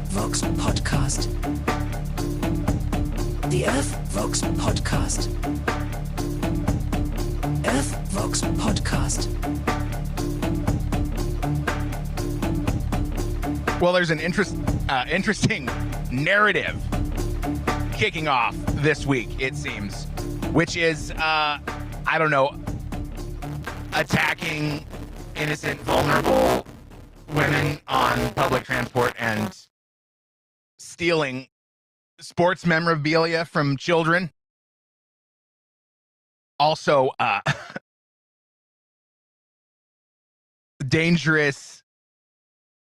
earthvox podcast. The earthvox podcast. earthvox podcast. Well, there's an interesting narrative kicking off this week, it seems, which is, attacking innocent, vulnerable women on public transport and stealing sports memorabilia from children. Also, dangerous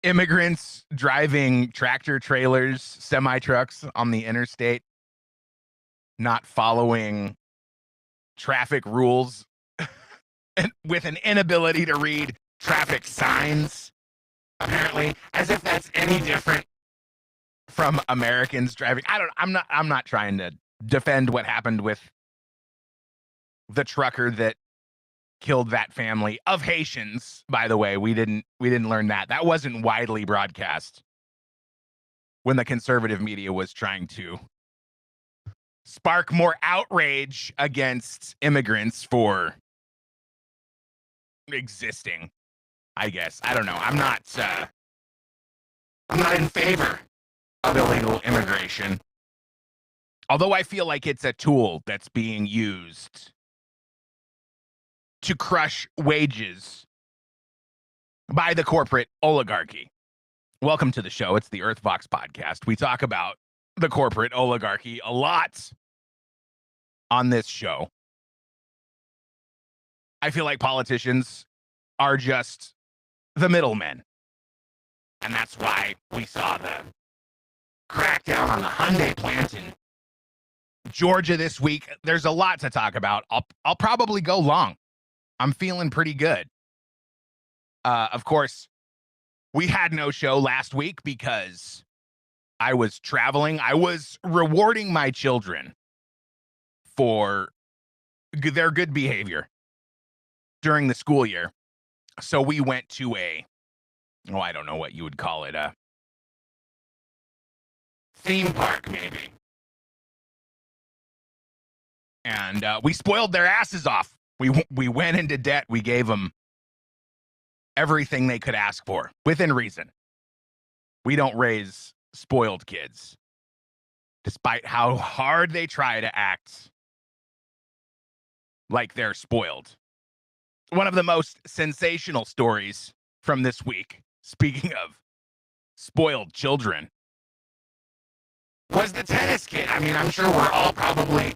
immigrants driving tractor trailers, semi-trucks on the interstate, not following traffic rules and with an inability to read traffic signs, apparently, as if that's any different from Americans driving. I'm not trying to defend what happened with the trucker that killed that family of Haitians, by the way. We didn't learn that. That wasn't widely broadcast when the conservative media was trying to spark more outrage against immigrants for existing, I guess. I don't know. I'm not in favor of illegal immigration. Although I feel like it's a tool that's being used to crush wages by the corporate oligarchy. Welcome to the show. It's the earthvox podcast. We talk about the corporate oligarchy a lot on this show. I feel like politicians are just the middlemen. And that's why we saw the crackdown on the Hyundai plant in Georgia this week. There's a lot to talk about. I'll probably go long. I'm feeling pretty good. Of course, we had no show last week because I was traveling. I was rewarding my children for their good behavior during the school year. So we went to I don't know what you would call it, a theme park maybe. And we spoiled their asses off. We went into debt. We gave them everything they could ask for within reason. We don't raise spoiled kids, despite how hard they try to act like they're spoiled. One of the most sensational stories from this week, speaking of spoiled children, was the tennis kid. I mean, I'm sure we're all probably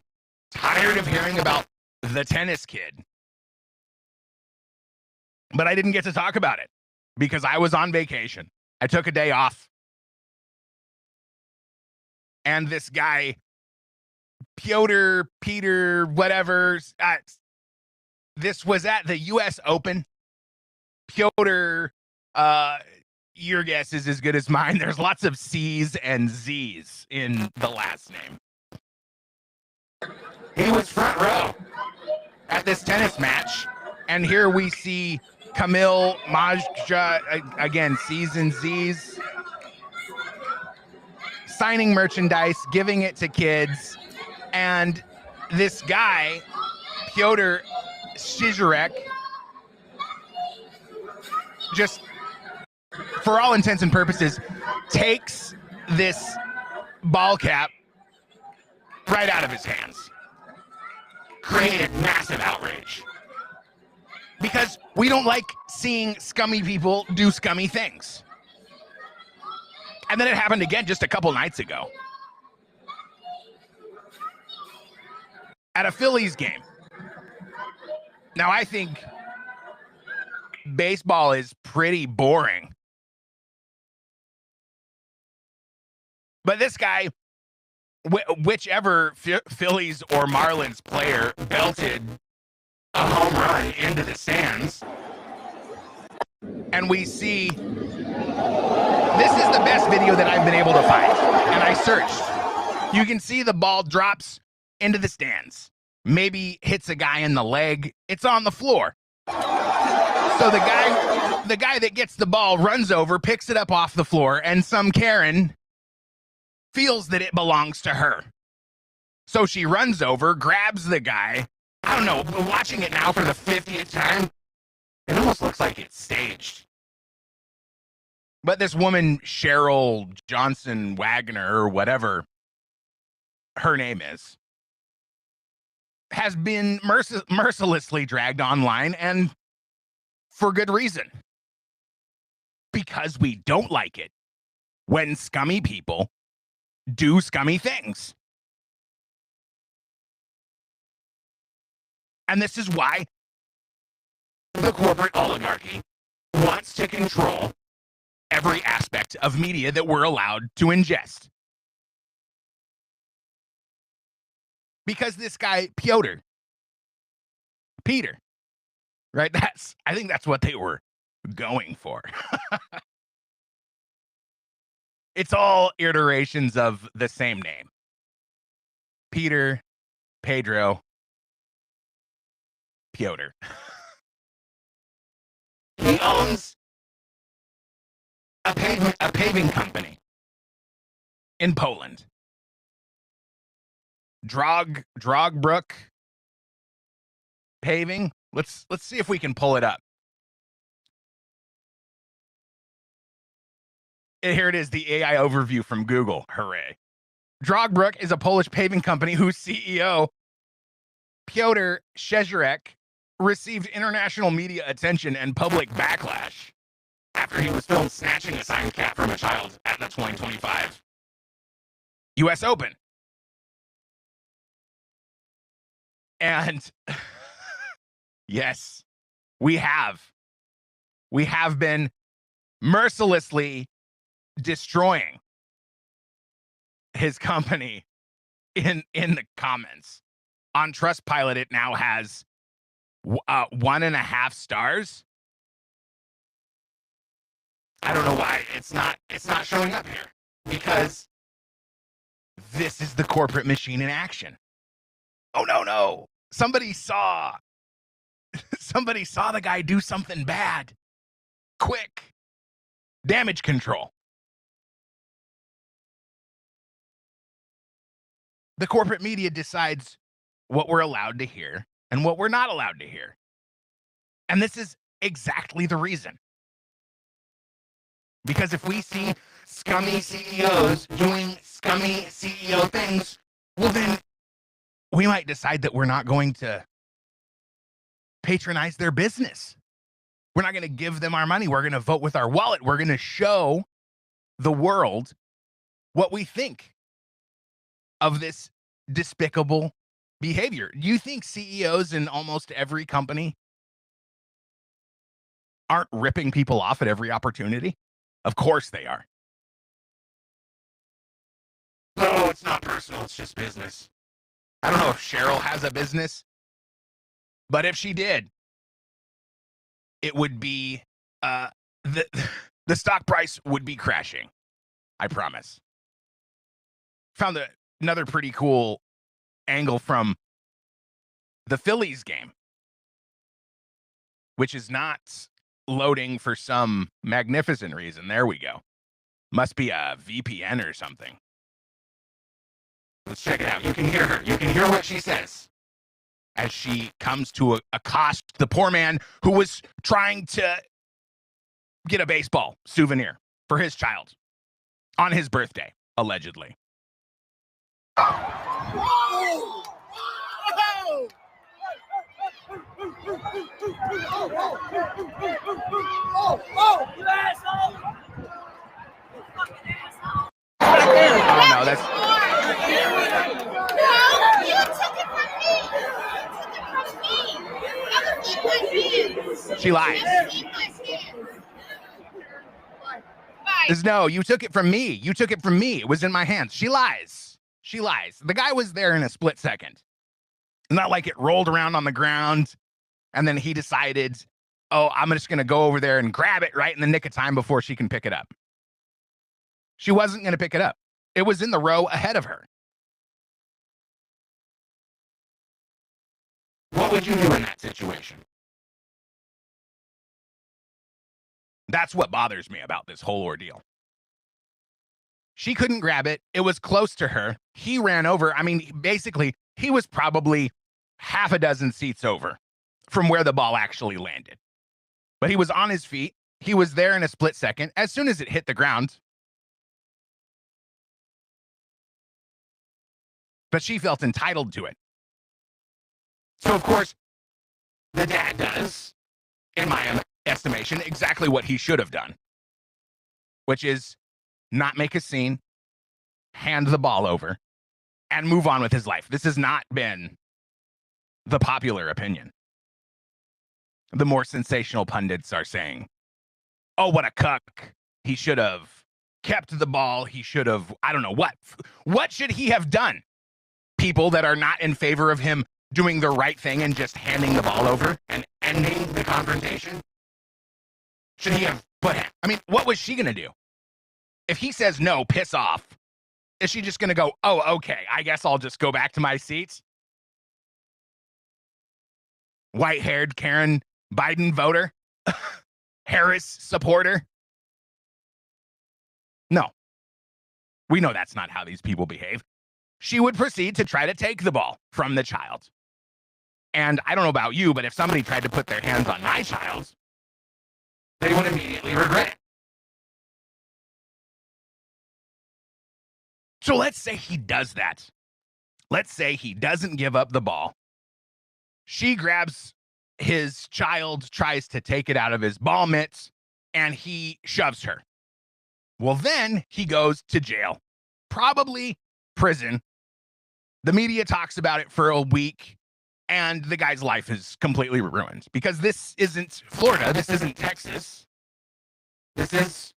tired of hearing about the tennis kid. But I didn't get to talk about it because I was on vacation. I took a day off. And this guy, Peter, whatever, this was at the U.S. Open. Piotr, your guess is as good as mine. There's lots of C's and Z's in the last name. He was front row at this tennis match. And here we see Kamil Majka, again, C's and Z's, signing merchandise, giving it to kids. And this guy, Piotr Szizarek, just, for all intents and purposes, takes this ball cap right out of his hands. Created massive outrage. Because we don't like seeing scummy people do scummy things. And then it happened again just a couple nights ago at a Phillies game. Now, I think baseball is pretty boring. But this guy, whichever Phillies or Marlins player belted a home run into the stands, and we see, this is the best video that I've been able to find, and I searched. You can see the ball drops into the stands, maybe hits a guy in the leg. It's on the floor. So the guy that gets the ball runs over, picks it up off the floor, and some Karen feels that it belongs to her. So she runs over, grabs the guy. I don't know, watching it now for the 50th time, it almost looks like it's staged. But this woman, Cheryl Johnson Wagner, or whatever her name is, has been mercilessly dragged online, and for good reason. Because we don't like it when scummy people do scummy things. And this is why the corporate oligarchy wants to control every aspect of media that we're allowed to ingest. Because this guy, Peter, right? I think that's what they were going for. It's all iterations of the same name. Peter, Pedro, Piotr. He owns a paving company in Poland. Drogbrook Paving. Let's see if we can pull it up. And here it is, the AI overview from Google. Hooray. Drogbrook is a Polish paving company whose CEO, Piotr Szczerek, received international media attention and public backlash after he was filmed snatching a signed cat from a child at the 2025 US Open. And yes, we have been mercilessly destroying his company in the comments. On Trustpilot, it now has 1.5 stars. I don't know why it's not showing up here, because this is the corporate machine in action. Oh no. Somebody saw the guy do something bad. Quick. Damage control. The corporate media decides what we're allowed to hear and what we're not allowed to hear. And this is exactly the reason. Because if we see scummy CEOs doing scummy CEO things, well then we might decide that we're not going to patronize their business. We're not going to give them our money. We're going to vote with our wallet. We're going to show the world what we think of this despicable behavior. You think CEOs in almost every company aren't ripping people off at every opportunity? Of course they are. No, it's not personal. It's just business. I don't know if Cheryl has a business, but if she did, it would be the stock price would be crashing. I promise. Found another pretty cool angle from the Phillies game, which is not loading for some magnificent reason. There we go. Must be a VPN or something. Let's check it out. You can hear her. You can hear what she says as she comes to accost the poor man who was trying to get a baseball souvenir for his child on his birthday, allegedly. You asshole! You fucking asshole! Oh no, that's. No, you took it from me. You took it from me. That was in my hands. She lies. That was in my hands. Right. No, you took it from me. You took it from me. It was in my hands. She lies. She lies. The guy was there in a split second. Not like it rolled around on the ground and then he decided, oh, I'm just going to go over there and grab it right in the nick of time before she can pick it up. She wasn't going to pick it up. It was in the row ahead of her. What would you do in that situation? That's what bothers me about this whole ordeal. She couldn't grab it. It was close to her. He ran over. I mean, basically, he was probably half a dozen seats over from where the ball actually landed. But he was on his feet. He was there in a split second. As soon as it hit the ground, but she felt entitled to it. So, of course, the dad does, in my estimation, exactly what he should have done, which is not make a scene, hand the ball over, and move on with his life. This has not been the popular opinion. The more sensational pundits are saying, oh, what a cuck. He should have kept the ball. He should have, I don't know what. What should he have done? People that are not in favor of him doing the right thing and just handing the ball over and ending the confrontation? Should he have put it? I mean, what was she going to do? If he says no, piss off, is she just going to go, oh, okay, I guess I'll just go back to my seats? White-haired Karen Biden voter? Harris supporter? No. We know that's not how these people behave. She would proceed to try to take the ball from the child. And I don't know about you, but if somebody tried to put their hands on my child, they would immediately regret it. So let's say he does that. Let's say he doesn't give up the ball. She grabs his child, tries to take it out of his ball mitts, and he shoves her. Well, then he goes to jail, probably prison. The media talks about it for a week, and the guy's life is completely ruined because this isn't Florida. This isn't Texas. This is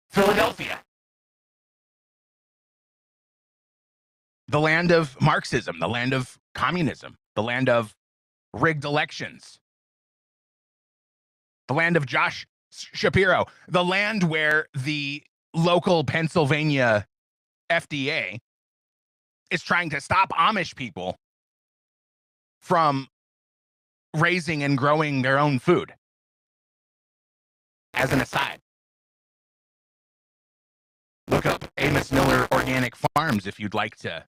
Philadelphia. The land of Marxism, the land of communism, the land of rigged elections, the land of Josh Shapiro, the land where the local Pennsylvania FDA is trying to stop Amish people from raising and growing their own food. As an aside, look up Amos Miller Organic Farms if you'd like to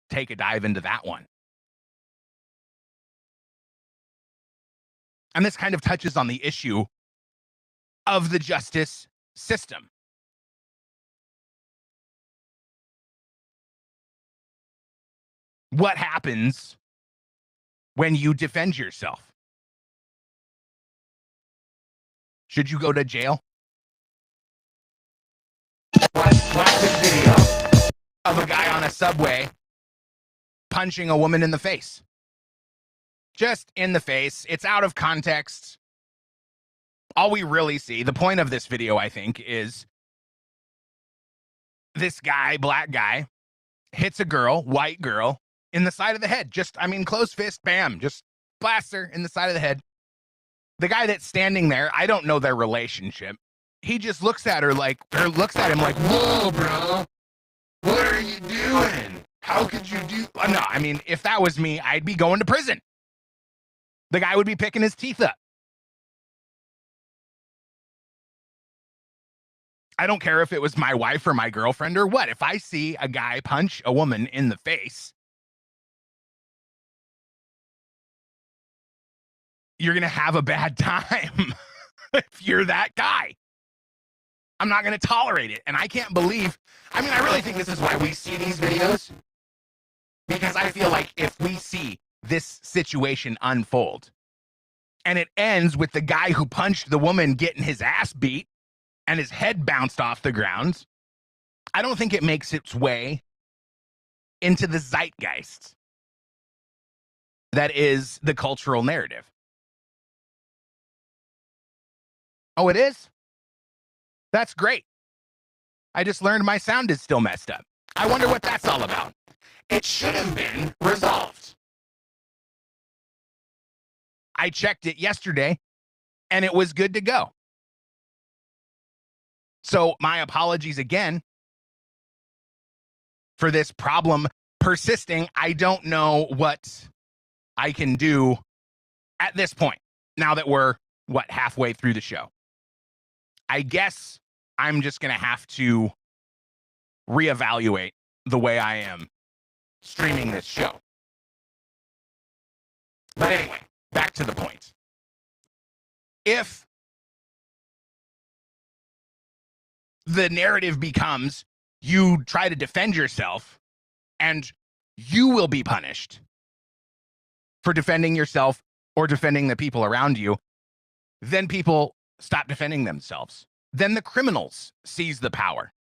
take a dive into that one. And this kind of touches on the issue of the justice system. What happens when you defend yourself? Should you go to jail? Watch this video of a guy on a subway punching a woman in the face. Just in the face. It's out of context. All we really see, the point of this video, I think, is this guy, black guy, hits a girl, white girl, in the side of the head. Just, I mean, closed fist, bam, just blasts her in the side of the head. The guy that's standing there, I don't know their relationship. He just looks at her like, or looks at him like, whoa, bro, what are you doing? How could you do? No, I mean, if that was me, I'd be going to prison. The guy would be picking his teeth up. I don't care if it was my wife or my girlfriend or what. If I see a guy punch a woman in the face, you're going to have a bad time if you're that guy. I'm not going to tolerate it. And I can't believe, I mean, I really think this is why we see these videos. Because I feel like if we see this situation unfold and it ends with the guy who punched the woman getting his ass beat and his head bounced off the ground, I don't think it makes its way into the zeitgeist that is the cultural narrative. Oh, it is? That's great. I just learned my sound is still messed up. I wonder what that's all about. It should have been resolved. I checked it yesterday, and it was good to go. So my apologies again for this problem persisting. I don't know what I can do at this point, now that we're, halfway through the show. I guess I'm just going to have to reevaluate the way I am streaming this show. But anyway, back to the point. If the narrative becomes you try to defend yourself and you will be punished for defending yourself or defending the people around you, then people stop defending themselves. Then the criminals seize the power.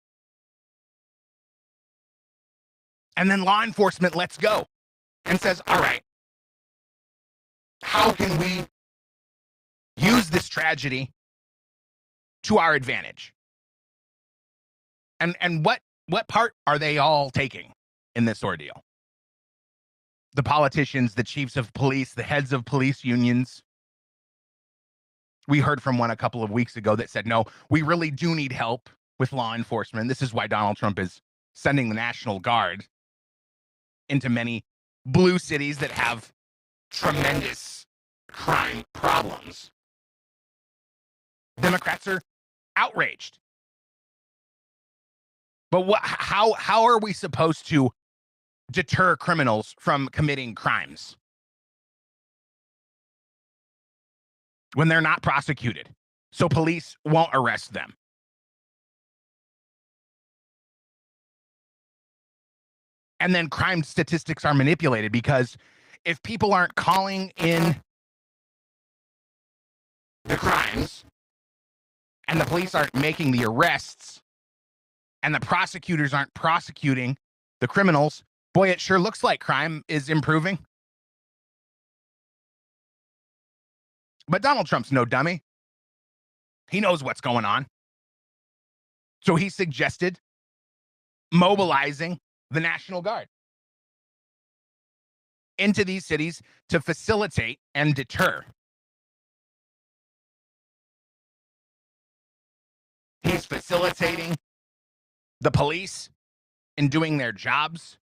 And then law enforcement lets go and says, all right, how can we use this tragedy to our advantage? And what part are they all taking in this ordeal? The politicians, the chiefs of police, the heads of police unions. We heard from one a couple of weeks ago that said, no, we really do need help with law enforcement. This is why Donald Trump is sending the National Guard into many blue cities that have tremendous crime problems. Democrats are outraged. But how are we supposed to deter criminals from committing crimes when they're not prosecuted, so police won't arrest them? And then crime statistics are manipulated because if people aren't calling in the crimes and the police aren't making the arrests and the prosecutors aren't prosecuting the criminals, boy, it sure looks like crime is improving. But Donald Trump's no dummy. He knows what's going on. So he suggested mobilizing the National Guard into these cities to facilitate and deter. He's facilitating the police in doing their jobs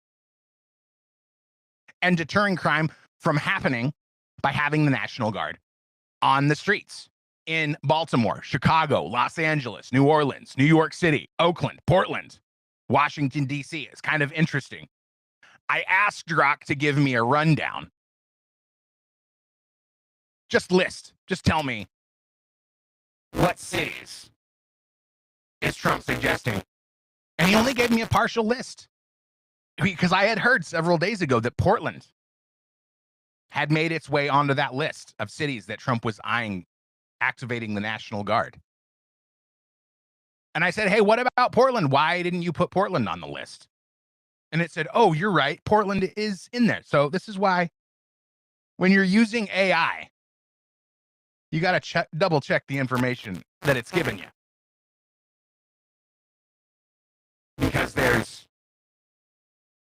and deterring crime from happening by having the National Guard on the streets in Baltimore, Chicago, Los Angeles, New Orleans, New York City, Oakland, Portland, Washington, D.C. It's kind of interesting. I asked Rock to give me a rundown. Just tell me what cities is Trump suggesting. And he only gave me a partial list because I had heard several days ago that Portland had made its way onto that list of cities that Trump was eyeing activating the National Guard. And I said, hey, what about Portland? Why didn't you put Portland on the list? And it said, oh, you're right. Portland is in there. So this is why when you're using AI, you got to double check the information that it's given you. Because there's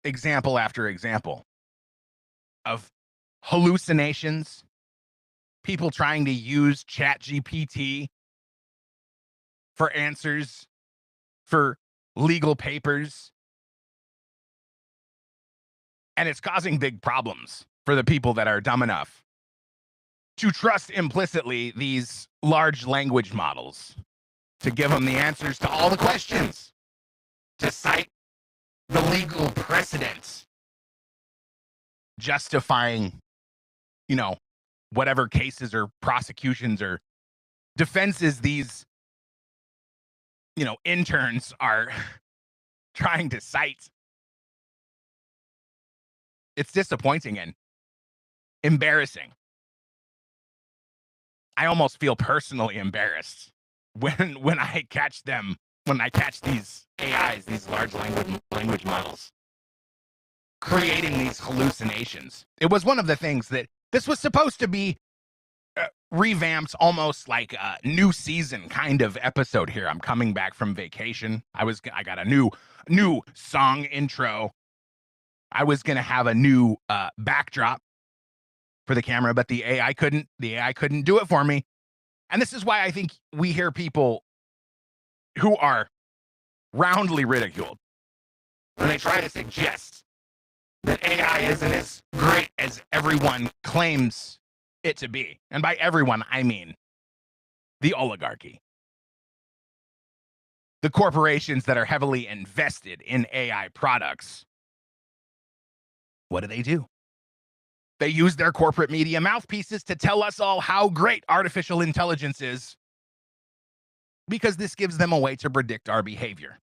example after example of hallucinations, people trying to use ChatGPT for answers for legal papers. And it's causing big problems for the people that are dumb enough to trust implicitly these large language models to give them the answers to all the questions, to cite the legal precedents justifying, whatever cases or prosecutions or defenses these, interns are trying to cite. It's disappointing and embarrassing. I almost feel personally embarrassed when I catch these AIs, these large language models, creating these hallucinations. It was one of the things that this was supposed to be revamped, almost like a new season kind of episode here. I'm coming back from vacation. I got a new song intro. I was going to have a new backdrop for the camera, but the AI couldn't do it for me. And this is why I think we hear people who are roundly ridiculed when they try to suggest that AI isn't as great as everyone claims it to be. And by everyone, I mean the oligarchy. the corporations that are heavily invested in AI products, what do? They use their corporate media mouthpieces to tell us all how great artificial intelligence is, because this gives them a way to predict our behavior.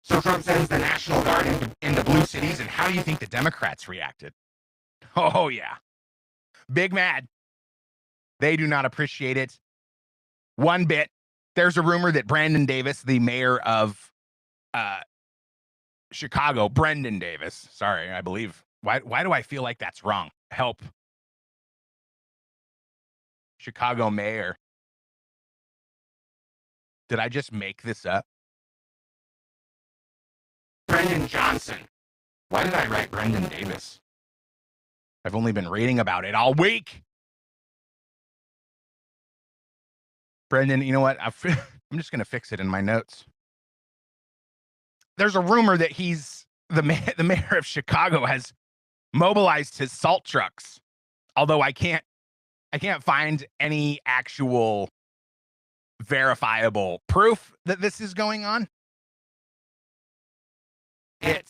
So Trump sends the National Guard into blue cities, and how do you think the Democrats reacted? Oh, yeah. Big mad. They do not appreciate it one bit. There's a rumor that Brandon Davis, the mayor of Chicago, Brendan Davis, sorry, I believe. Why do I feel like that's wrong? Help. Chicago mayor. Did I just make this up? Brendan Johnson. Why did I write Brendan Davis? I've only been reading about it all week. Brendan, you know what? I'm just going to fix it in my notes. There's a rumor that he's the mayor of Chicago has mobilized his salt trucks. Although I can't find any actual verifiable proof that this is going on. It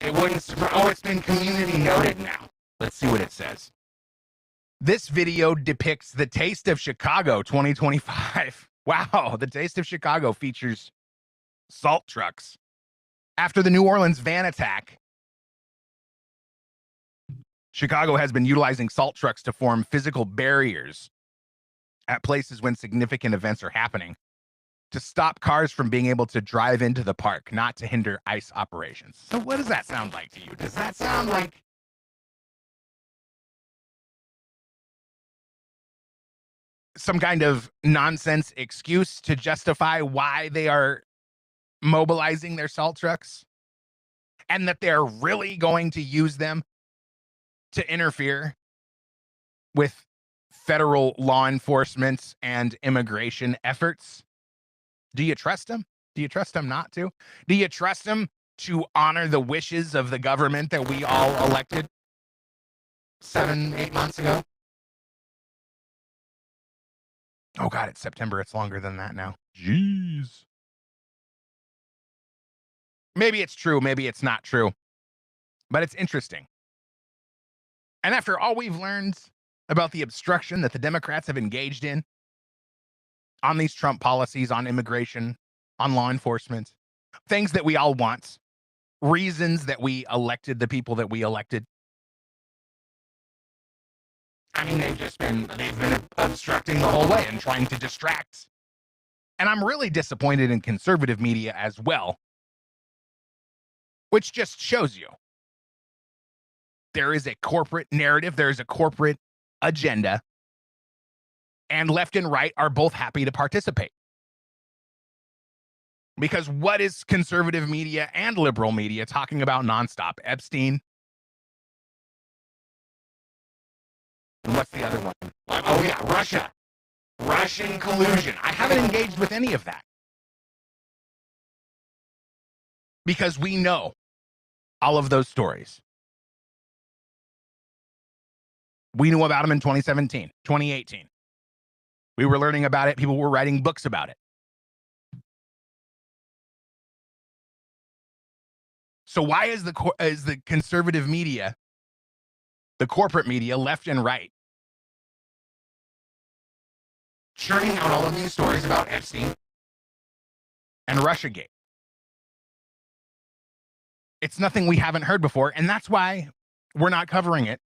wouldn't surprise. Oh, it's been community noted now. Let's see what it says. This video depicts the Taste of Chicago 2025. Wow, the Taste of Chicago features salt trucks. After the New Orleans van attack, Chicago has been utilizing salt trucks to form physical barriers at places when significant events are happening to stop cars from being able to drive into the park, not to hinder ICE operations. So what does that sound like to you? Does that sound like some kind of nonsense excuse to justify why they are mobilizing their salt trucks, and that they're really going to use them to interfere with federal law enforcement and immigration efforts? Do you trust them? Do you trust them not to? Do you trust them to honor the wishes of the government that we all elected 7-8 months ago? Oh God, it's September. It's longer than that now. Jeez. Maybe it's true. Maybe it's not true. But it's interesting. And after all we've learned about the obstruction that the Democrats have engaged in on these Trump policies, on immigration, on law enforcement, things that we all want, reasons that we elected the people that we elected. I mean, they've been obstructing the whole way and trying to distract. And I'm really disappointed in conservative media as well, which just shows you there is a corporate narrative, there is a corporate agenda, and left and right are both happy to participate. Because what is conservative media and liberal media talking about nonstop? Epstein. And what's the other one? Oh yeah, Russia. Russian collusion. I haven't engaged with any of that. Because we know all of those stories. We knew about them in 2017, 2018. We were learning about it. People were writing books about it. So why is the conservative media, the corporate media, left and right, churning out all of these stories about Epstein and Russiagate? It's nothing we haven't heard before, and that's why we're not covering it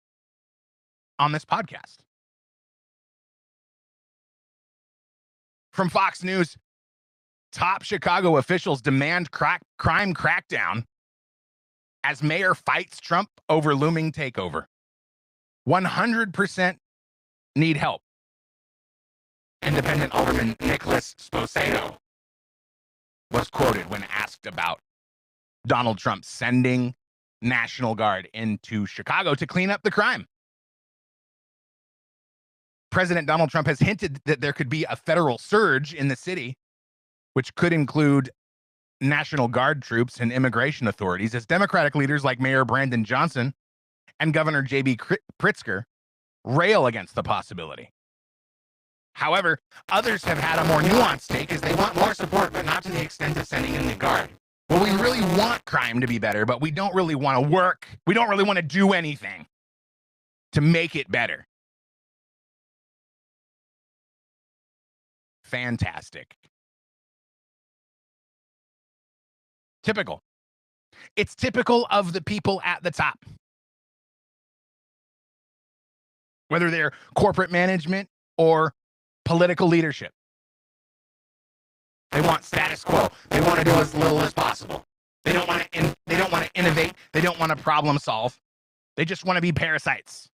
on this podcast. From Fox News, top Chicago officials demand crime crackdown as mayor fights Trump over looming takeover. 100% need help. Independent Alderman Nicholas Sposito was quoted when asked about Donald Trump sending National Guard into Chicago to clean up the crime. President Donald Trump has hinted that there could be a federal surge in the city, which could include National Guard troops and immigration authorities, as Democratic leaders like Mayor Brandon Johnson and Governor J.B. Pritzker rail against the possibility. However, others have had a more nuanced take as they want more support, but not to the extent of sending in the Guard. Well, we really want crime to be better, but we don't really want to work. We don't really want to do anything to make it better. Fantastic. Typical. It's typical of the people at the top. Whether they're corporate management or political leadership. They want status quo. They want to do as little as possible. They don't want to innovate. They don't want to problem solve. They just want to be parasites.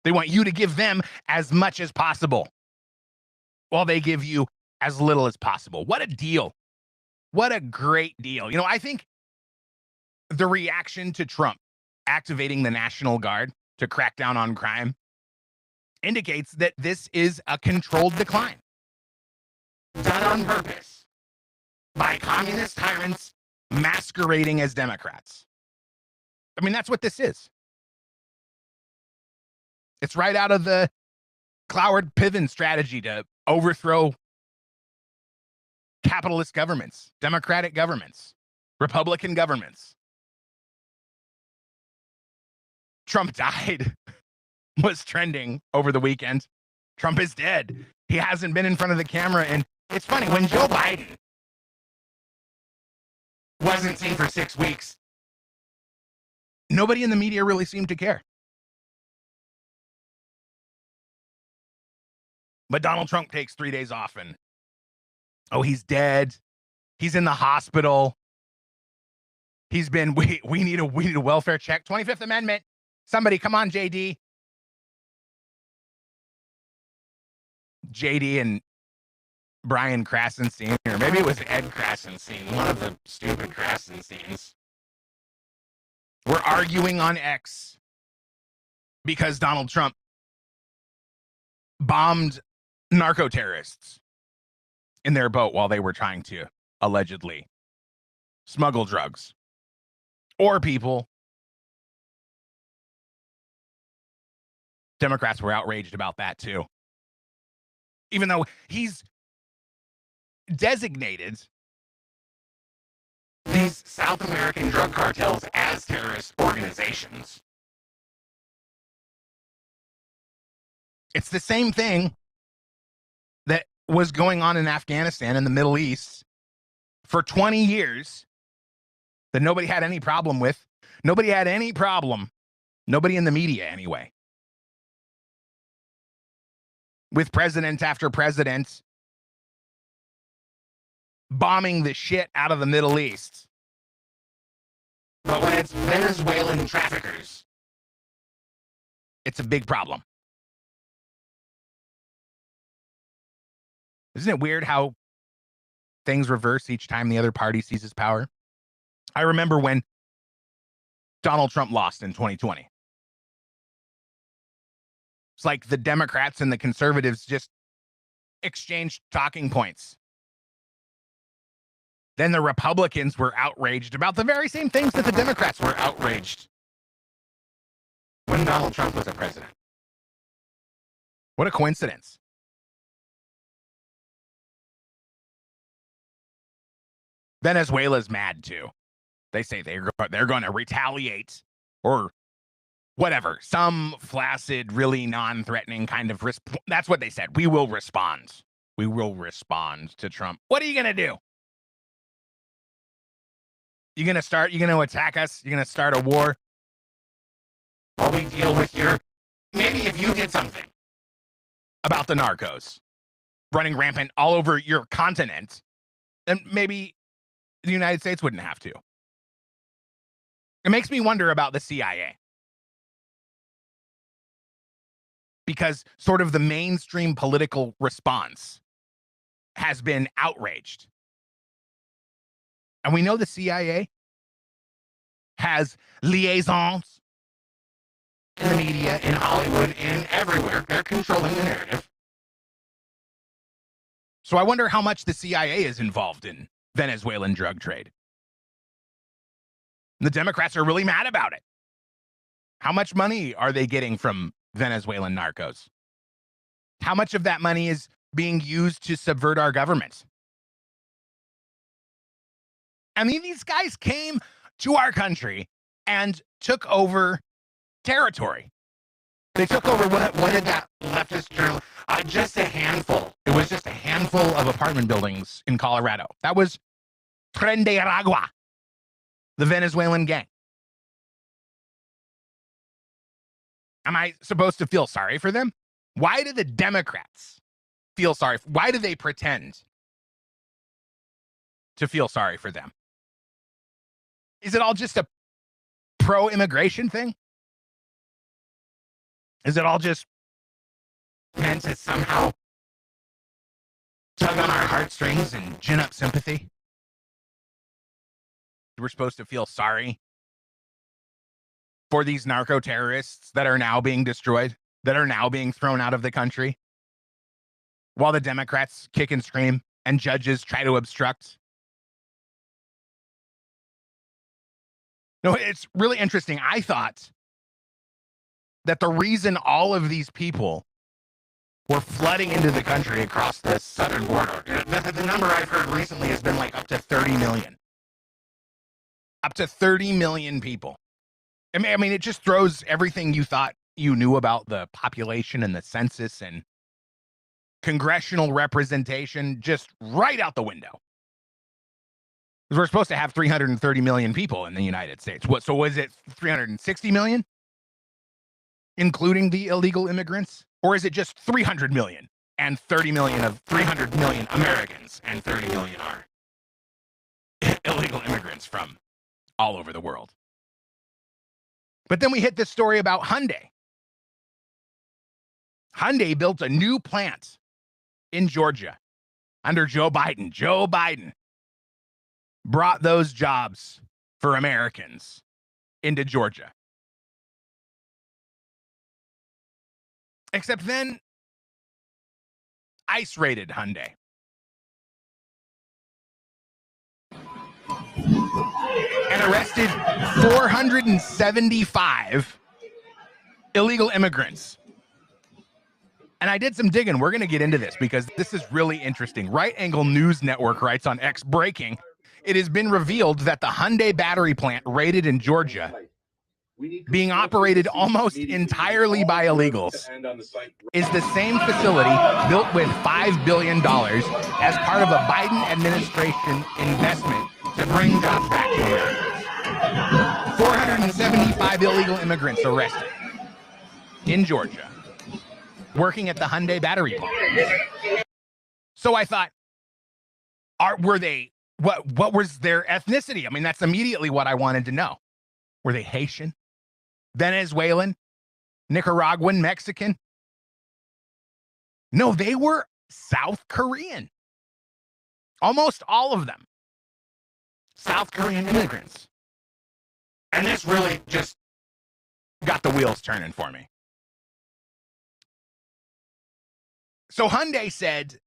They want you to give them as much as possible while they give you as little as possible. What a deal. What a great deal. You know, I think the reaction to Trump activating the National Guard to crack down on crime indicates that this is a controlled decline. Done on purpose by communist tyrants masquerading as Democrats. I mean, that's what this is. It's right out of the Cloward Piven strategy to overthrow capitalist governments, democratic governments, Republican governments. Trump died was trending over the weekend. Trump is dead. He hasn't been in front of the camera. And it's funny, when Joe Biden wasn't seen for 6 weeks, nobody in the media really seemed to care. But Donald Trump takes 3 days off and, oh, he's dead. He's in the hospital. He's been, we need a welfare check. 25th Amendment. Somebody, come on, JD. JD and Brian Krasenstein, or maybe it was Ed Krasenstein, one of the stupid Krasensteins, were arguing on X because Donald Trump bombed narco terrorists in their boat while they were trying to allegedly smuggle drugs or people. Democrats were outraged about that too. Even though he's designated these South American drug cartels as terrorist organizations. It's the same thing that was going on in Afghanistan and the Middle East for 20 years that nobody had any problem with. Nobody had any problem. Nobody in the media, anyway. With president after president bombing the shit out of the Middle East. But when it's Venezuelan traffickers, it's a big problem. Isn't it weird how things reverse each time the other party seizes power? I remember when Donald Trump lost in 2020. It's like the Democrats and the conservatives just exchanged talking points. Then the Republicans were outraged about the very same things that the Democrats were outraged when Donald Trump was a president. What a coincidence. Venezuela's mad too. They say they're going to retaliate or whatever, some flaccid, really non-threatening kind of that's what they said. We will respond. We will respond to Trump. What are you going to do? You're going to attack us? You're going to start a war? While we deal with maybe if you did something about the narcos running rampant all over your continent, then maybe the United States wouldn't have to. It makes me wonder about the CIA. Because sort of the mainstream political response has been outraged. And we know the CIA has liaisons in the media, in Hollywood, in everywhere. They're controlling the narrative. So I wonder how much the CIA is involved in Venezuelan drug trade. The Democrats are really mad about it. How much money are they getting from Venezuelan narcos? How much of that money is being used to subvert our government? I mean, these guys came to our country and took over territory. They took over what did that leftist journal? Just a handful. It was just a handful of apartment buildings in Colorado. That was Tren de Aragua, the Venezuelan gang. Am I supposed to feel sorry for them? Why do the Democrats feel sorry? Why do they pretend to feel sorry for them? Is it all just a pro-immigration thing? Is it all just meant to somehow tug on our heartstrings and gin up sympathy? We're supposed to feel sorry for these narco terrorists that are now being destroyed, that are now being thrown out of the country, while the Democrats kick and scream and judges try to obstruct. No, it's really interesting. I thought that the reason all of these people were flooding into the country across the southern border, the number I've heard recently has been like up to 30 million. Up to 30 million people. I mean, it just throws everything you thought you knew about the population and the census and congressional representation just right out the window. Because we're supposed to have 330 million people in the United States. So was it 360 million? Including the illegal immigrants? Or is it just 300 million and 30 million of 300 million Americans and 30 million are illegal immigrants from all over the world? But then we hit this story about Hyundai. Hyundai built a new plant in Georgia under Joe Biden. Joe Biden brought those jobs for Americans into Georgia. Except then, ICE raided Hyundai. And arrested 475 illegal immigrants. And I did some digging. We're going to get into this because this is really interesting. Right Angle News Network writes on X, breaking, it has been revealed that the Hyundai battery plant raided in Georgia, being operated almost entirely by illegals, is the same facility built with $5 billion as part of a Biden administration investment to bring jobs back to Americans. 475 illegal immigrants arrested in Georgia, working at the Hyundai battery plant. So I thought, were they, what was their ethnicity? I mean, that's immediately what I wanted to know. Were they Haitian, Venezuelan, Nicaraguan, Mexican? No, they were South Korean. Almost all of them. South Korean immigrants. And this really just got the wheels turning for me. So Hyundai said,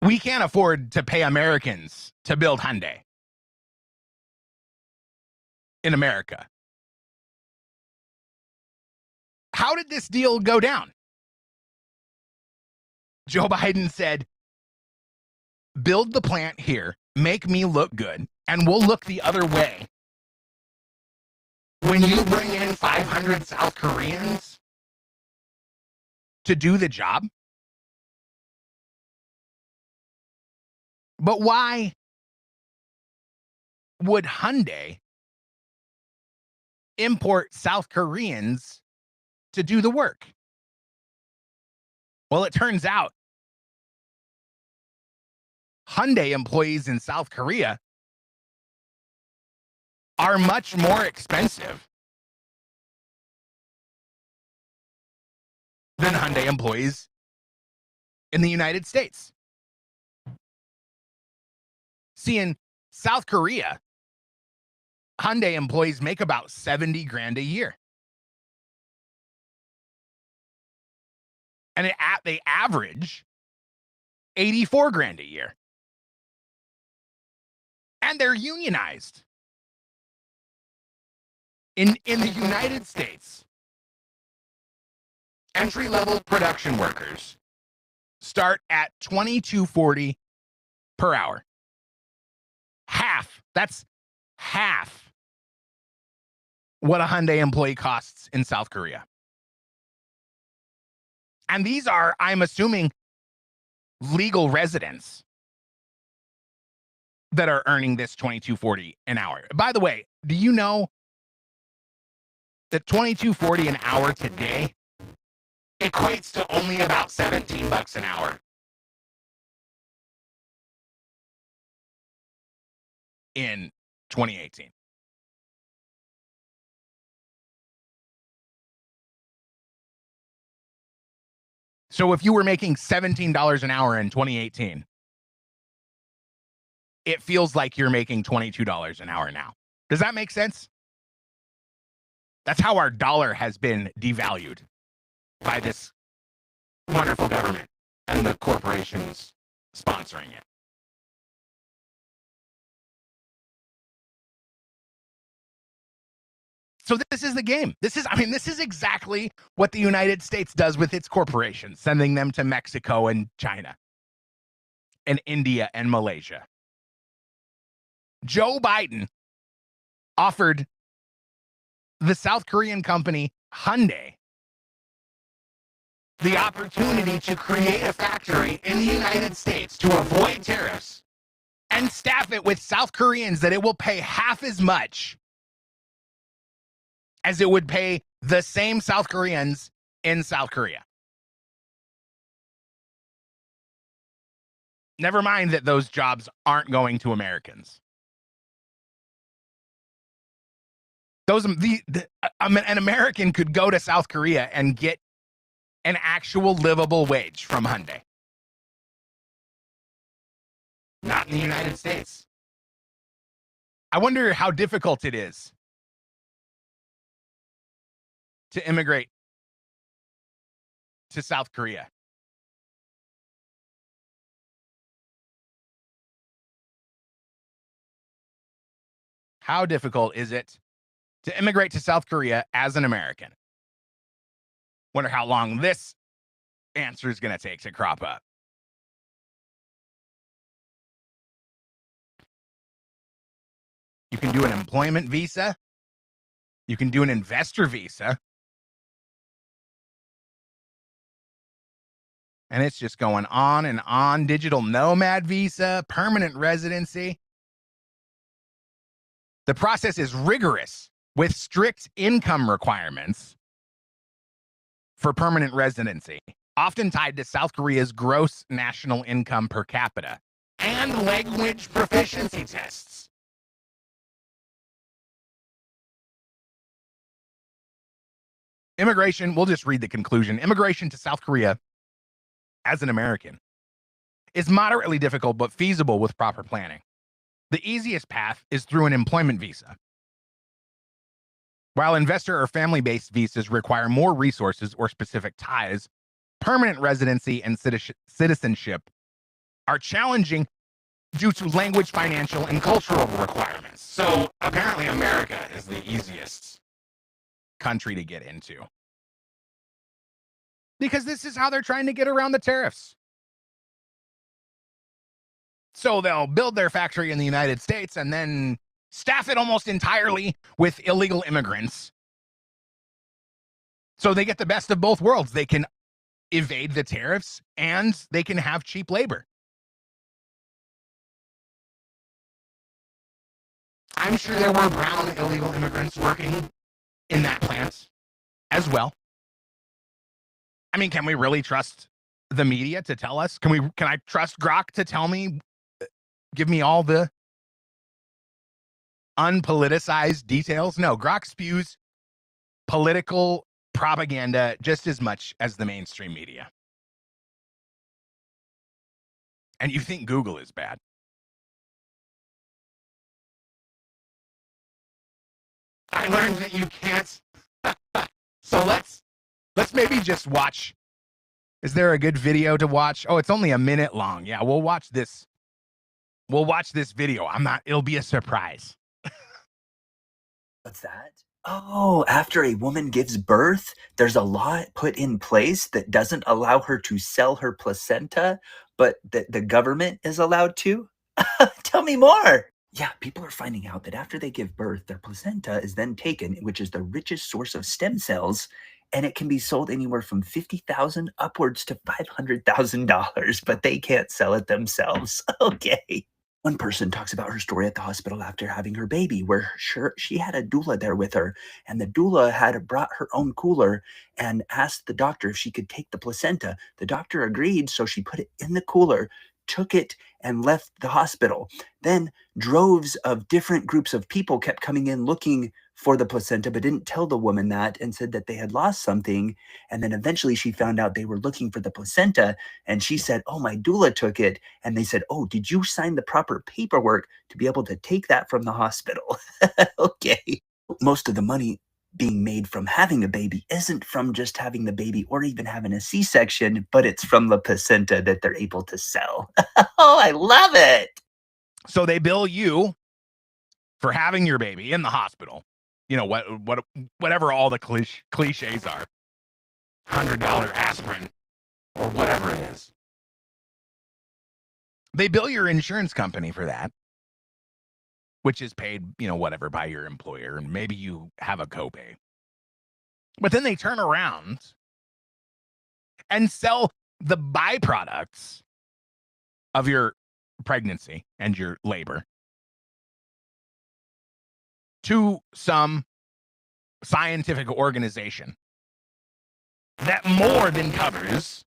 we can't afford to pay Americans to build Hyundai in America. How did this deal go down? Joe Biden said, build the plant here, make me look good, and we'll look the other way when you bring in 500 South Koreans to do the job. But why would Hyundai import South Koreans to do the work? Well, it turns out Hyundai employees in South Korea are much more expensive than Hyundai employees in the United States. See, in South Korea, Hyundai employees make about 70 grand a year. And they average 84 grand a year. And they're unionized. In the United States, entry-level production workers start at $22.40 per hour. Half. That's half what a Hyundai employee costs in South Korea. And these are, I'm assuming, legal residents that are earning this $22.40 an hour. By the way, do you know that $22.40 an hour today equates to only about $17 an hour in 2018? So if you were making $17 an hour in 2018, it feels like you're making $22 an hour now. Does that make sense? That's how our dollar has been devalued by this wonderful government and the corporations sponsoring it. So this is the game. This is exactly what the United States does with its corporations, sending them to Mexico and China and India and Malaysia. Joe Biden offered the South Korean company Hyundai the opportunity to create a factory in the United States to avoid tariffs and staff it with South Koreans that it will pay half as much as it would pay the same South Koreans in South Korea. Never mind that those jobs aren't going to Americans. An American could go to South Korea and get an actual livable wage from Hyundai. Not in the United States. I wonder how difficult it is to immigrate to South Korea. How difficult is it to immigrate to South Korea as an American? Wonder how long this answer is going to take to crop up. You can do an employment visa. You can do an investor visa. And it's just going on and on. Digital nomad visa, permanent residency. The process is rigorous with strict income requirements for permanent residency, often tied to South Korea's gross national income per capita and language proficiency tests. Immigration, we'll just read the conclusion. Immigration to South Korea as an American is moderately difficult but feasible with proper planning. The easiest path is through an employment visa. While investor or family-based visas require more resources or specific ties, permanent residency and citizenship are challenging due to language, financial, and cultural requirements. So apparently America is the easiest country to get into, because this is how they're trying to get around the tariffs. So they'll build their factory in the United States and then staff it almost entirely with illegal immigrants. So they get the best of both worlds. They can evade the tariffs and they can have cheap labor. I'm sure there were brown illegal immigrants working in that plant as well. I mean, can we really trust the media to tell us? Can I trust Grok to tell me, give me all the unpoliticized details? No, Grok spews political propaganda just as much as the mainstream media. And you think Google is bad. I learned that you can't. So let's maybe just watch. Is there a good video to watch? Oh, it's only a minute long. Yeah, we'll watch this. We'll watch this video. It'll be a surprise. What's that? Oh, after a woman gives birth, there's a law put in place that doesn't allow her to sell her placenta, but that the government is allowed to? Tell me more. Yeah, people are finding out that after they give birth, their placenta is then taken, which is the richest source of stem cells, and it can be sold anywhere from 50,000 upwards to $500,000, but they can't sell it themselves. Okay. One person talks about her story at the hospital after having her baby, where she had a doula there with her, and the doula had brought her own cooler and asked the doctor if she could take the placenta. The doctor agreed, so she put it in the cooler, took it, and left the hospital. Then droves of different groups of people kept coming in looking for the placenta, but didn't tell the woman that and said that they had lost something. And then eventually she found out they were looking for the placenta, and she said, "Oh, my doula took it." And they said, "Oh, did you sign the proper paperwork to be able to take that from the hospital?" Okay. Most of the money being made from having a baby isn't from just having the baby or even having a C-section, but it's from the placenta that they're able to sell. Oh, I love it. So they bill you for having your baby in the hospital. You know, whatever all the cliches are. $100 aspirin or whatever it is. They bill your insurance company for that, which is paid, whatever, by your employer, and maybe you have a copay. But then they turn around and sell the byproducts of your pregnancy and your labor to some scientific organization that more than covers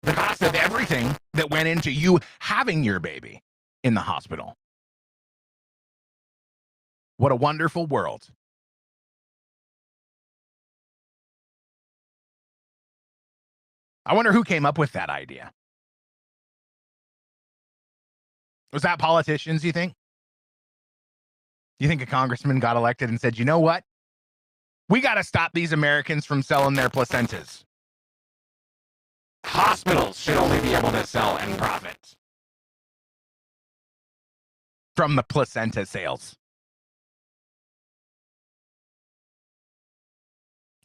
the cost of everything that went into you having your baby in the hospital. What a wonderful world. I wonder who came up with that idea. Was that politicians, you think? You think a congressman got elected and said, "You know what? We got to stop these Americans from selling their placentas. Hospitals should only be able to sell and profit from the placenta sales."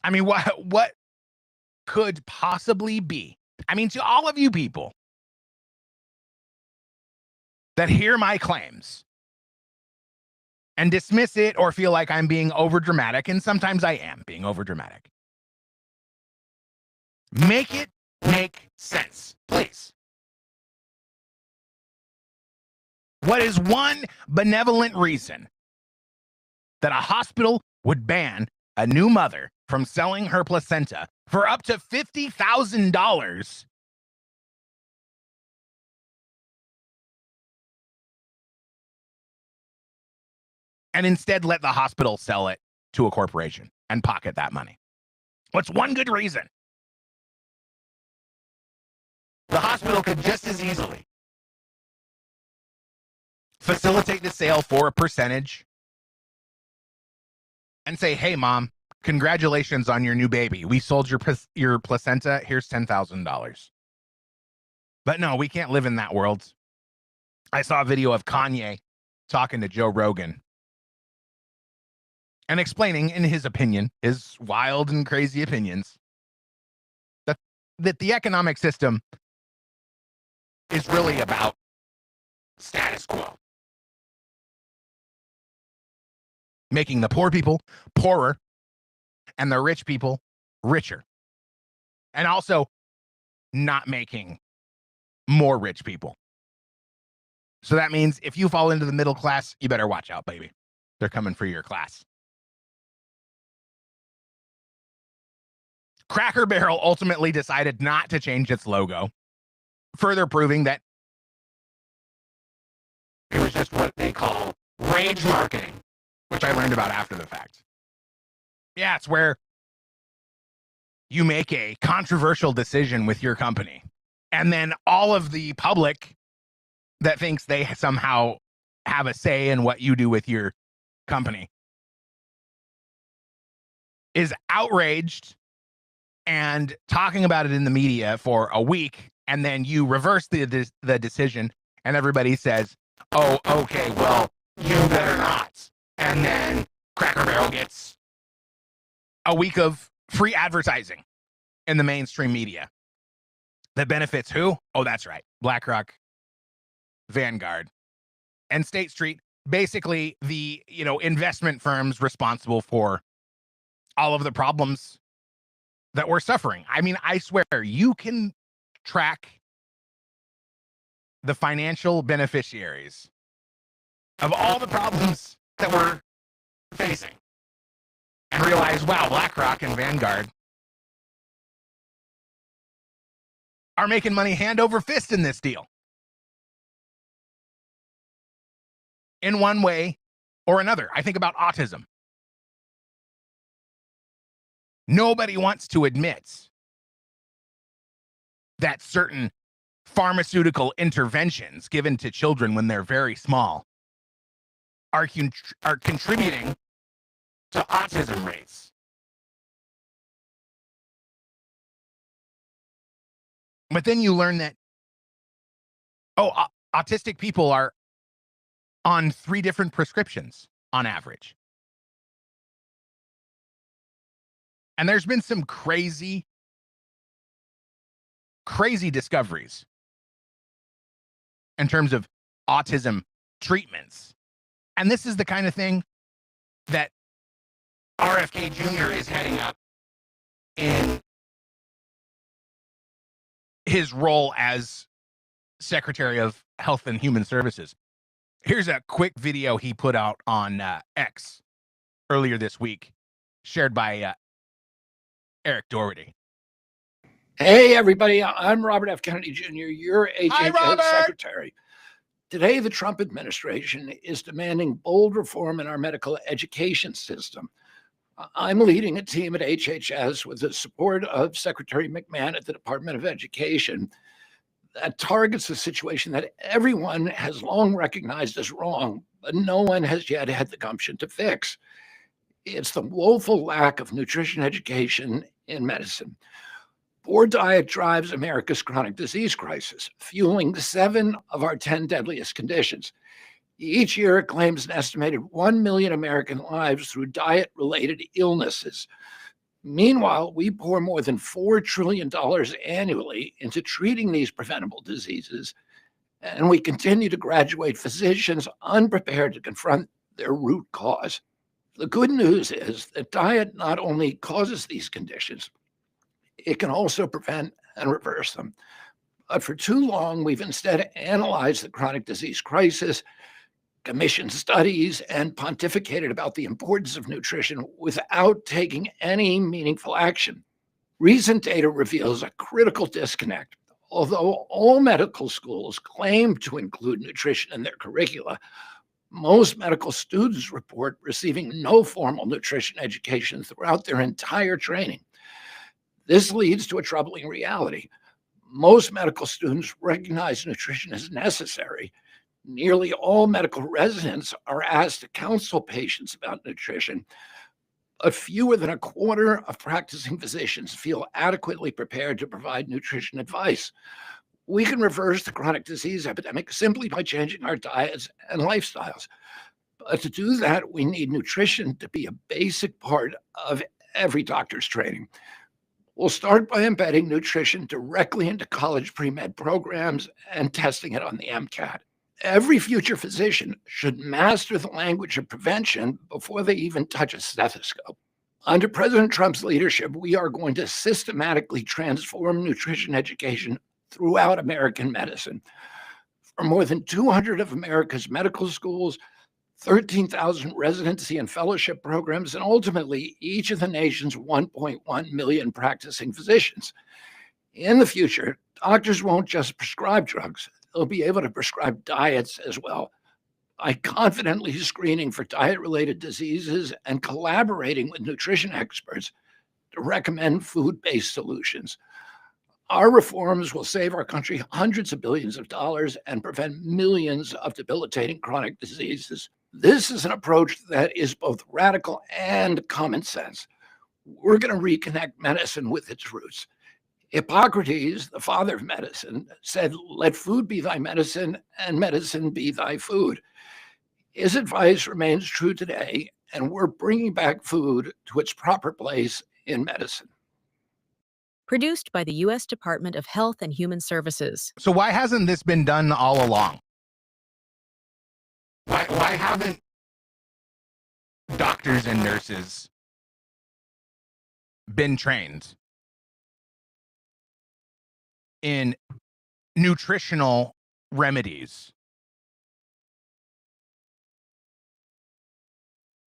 I mean, what could possibly be? I mean, to all of you people that hear my claims and dismiss it or feel like I'm being overdramatic, and sometimes I am being overdramatic, make it make sense, please. What is one benevolent reason that a hospital would ban a new mother from selling her placenta for up to $50,000 and instead let the hospital sell it to a corporation and pocket that money? What's one good reason? The hospital could just as easily facilitate the sale for a percentage and say, "Hey, mom, congratulations on your new baby. We sold your placenta. Here's $10,000. But no, we can't live in that world. I saw a video of Kanye talking to Joe Rogan and explaining, in his opinion, his wild and crazy opinions, that the economic system is really about status quo. Making the poor people poorer and the rich people richer. And also not making more rich people. So that means if you fall into the middle class, you better watch out, baby. They're coming for your class. Cracker Barrel ultimately decided not to change its logo, further proving that it was just what they call rage marketing, which I learned about after the fact. Yeah, it's where you make a controversial decision with your company, and then all of the public that thinks they somehow have a say in what you do with your company is outraged and talking about it in the media for a week, and then you reverse the decision, and everybody says, "Oh, okay, well, you better not." And then Cracker Barrel gets a week of free advertising in the mainstream media that benefits who? Oh, that's right. BlackRock, Vanguard, and State Street, basically the, investment firms responsible for all of the problems that we're suffering. I mean, I swear you can track the financial beneficiaries of all the problems that we're facing and realize, wow, BlackRock and Vanguard are making money hand over fist in this deal. In one way or another. I think about autism. Nobody wants to admit that certain pharmaceutical interventions given to children when they're very small are contributing to autism rates. But then you learn that, autistic people are on 3 different prescriptions on average. And there's been some crazy discoveries in terms of autism treatments. And this is the kind of thing that RFK Jr. is heading up in his role as Secretary of Health and Human Services. Here's a quick video he put out on X earlier this week, shared by Eric Doherty. Hey, everybody. I'm Robert F. Kennedy Jr., your Hi, HHS Robert. Secretary. Today, the Trump administration is demanding bold reform in our medical education system. I'm leading a team at HHS with the support of Secretary McMahon at the Department of Education that targets a situation that everyone has long recognized as wrong, but no one has yet had the gumption to fix. It's the woeful lack of nutrition education in medicine. Poor diet drives America's chronic disease crisis, fueling 7 of our 10 deadliest conditions. Each year, it claims an estimated 1 million American lives through diet-related illnesses. Meanwhile, we pour more than $4 trillion annually into treating these preventable diseases, and we continue to graduate physicians unprepared to confront their root cause. The good news is that diet not only causes these conditions, it can also prevent and reverse them. But for too long, we've instead analyzed the chronic disease crisis, commissioned studies, and pontificated about the importance of nutrition without taking any meaningful action. Recent data reveals a critical disconnect. Although all medical schools claim to include nutrition in their curricula, most medical students report receiving no formal nutrition education throughout their entire training. This leads to a troubling reality. Most medical students recognize nutrition as necessary. Nearly all medical residents are asked to counsel patients about nutrition, but fewer than a quarter of practicing physicians feel adequately prepared to provide nutrition advice. We can reverse the chronic disease epidemic simply by changing our diets and lifestyles. But to do that, we need nutrition to be a basic part of every doctor's training. We'll start by embedding nutrition directly into college pre-med programs and testing it on the MCAT. Every future physician should master the language of prevention before they even touch a stethoscope. Under President Trump's leadership, we are going to systematically transform nutrition education throughout American medicine. For more than 200 of America's medical schools, 13,000 residency and fellowship programs, and ultimately each of the nation's 1.1 million practicing physicians. In the future, doctors won't just prescribe drugs, they'll be able to prescribe diets as well. By confidently screening for diet-related diseases and collaborating with nutrition experts to recommend food-based solutions. Our reforms will save our country hundreds of billions of dollars and prevent millions of debilitating chronic diseases. This is an approach that is both radical and common sense. We're going to reconnect medicine with its roots. Hippocrates, the father of medicine, said, "Let food be thy medicine and medicine be thy food." His advice remains true today, and we're bringing back food to its proper place in medicine. Produced by the U.S. Department of Health and Human Services. So why hasn't this been done all along? Why haven't doctors and nurses been trained in nutritional remedies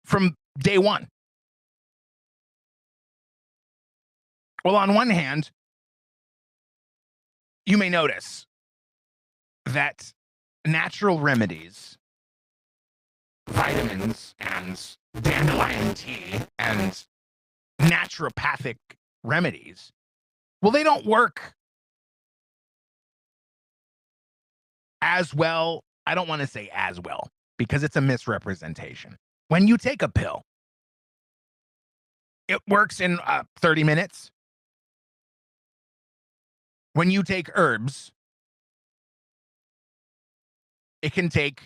from day one? Well, on one hand, you may notice that natural remedies, vitamins and dandelion tea and naturopathic remedies, well, they don't work as well. I don't want to say as well because it's a misrepresentation. When you take a pill, it works in 30 minutes. When you take herbs, it can take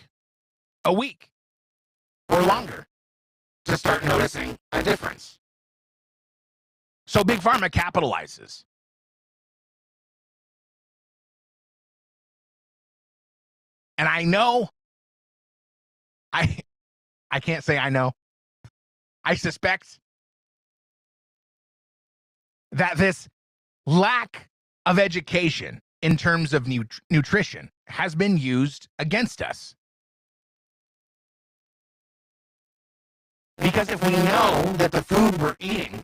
a week or longer to start noticing a difference. So Big Pharma capitalizes. And I know, I can't say I know. I suspect that this lack of education in terms of nutrition has been used against us. Because if we know that the food we're eating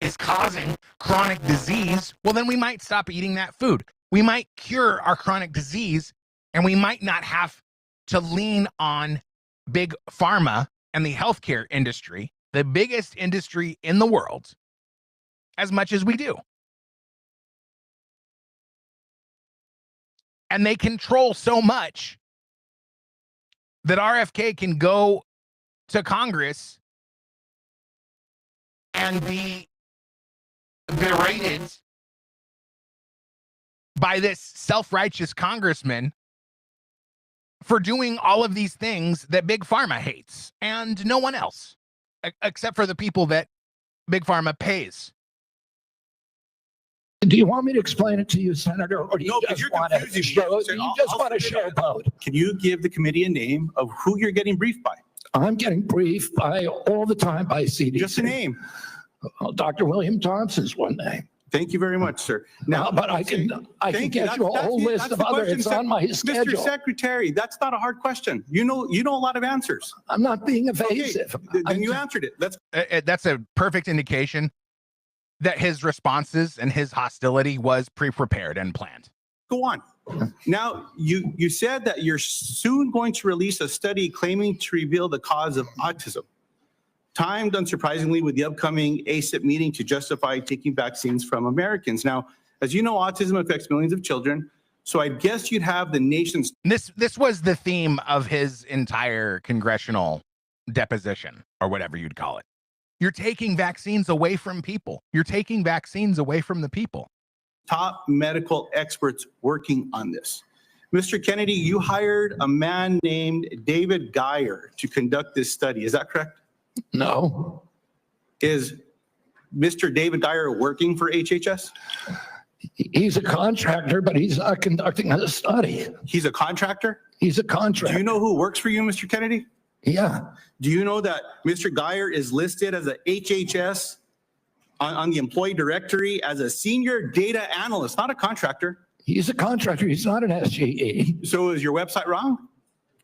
is causing chronic disease, well, then we might stop eating that food. We might cure our chronic disease, and we might not have to lean on Big Pharma and the healthcare industry, the biggest industry in the world, as much as we do. And they control so much that RFK can go to Congress and be berated by this self-righteous congressman for doing all of these things that Big Pharma hates and no one else, except for the people that Big Pharma pays. Do you want me to explain it to you, Senator, or do you just want to showboat? Can you give the committee a name of who you're getting briefed by? I'm getting briefed by all the time by CDC. Just a name. Well, Dr. William Thompson's one name. Thank you very much, sir. Now, but I can get you a whole list of other. It's on my schedule. Mr. Secretary, that's not a hard question. You know a lot of answers. I'm not being evasive. Okay, then you answered it. That's a perfect indication that his responses and his hostility was pre-prepared and planned. Go on. Now, you said that you're soon going to release a study claiming to reveal the cause of autism, timed unsurprisingly with the upcoming ACIP meeting to justify taking vaccines from Americans. Now, as you know, autism affects millions of children, so I guess you'd have the nation's... This was the theme of his entire congressional deposition, or whatever you'd call it. You're taking vaccines away from people. You're taking vaccines away from the people. Top medical experts working on this. Mr. Kennedy, you hired a man named David Geyer to conduct this study. Is that correct? No. Is Mr. David Geyer working for HHS? He's a contractor, but he's not conducting a study. He's a contractor? He's a contractor. Do you know who works for you, Mr. Kennedy? Yeah. Do you know that Mr. Geyer is listed as a HHS on the employee directory as a senior data analyst, not a contractor? He's a contractor. He's not an SGE. So is your website wrong?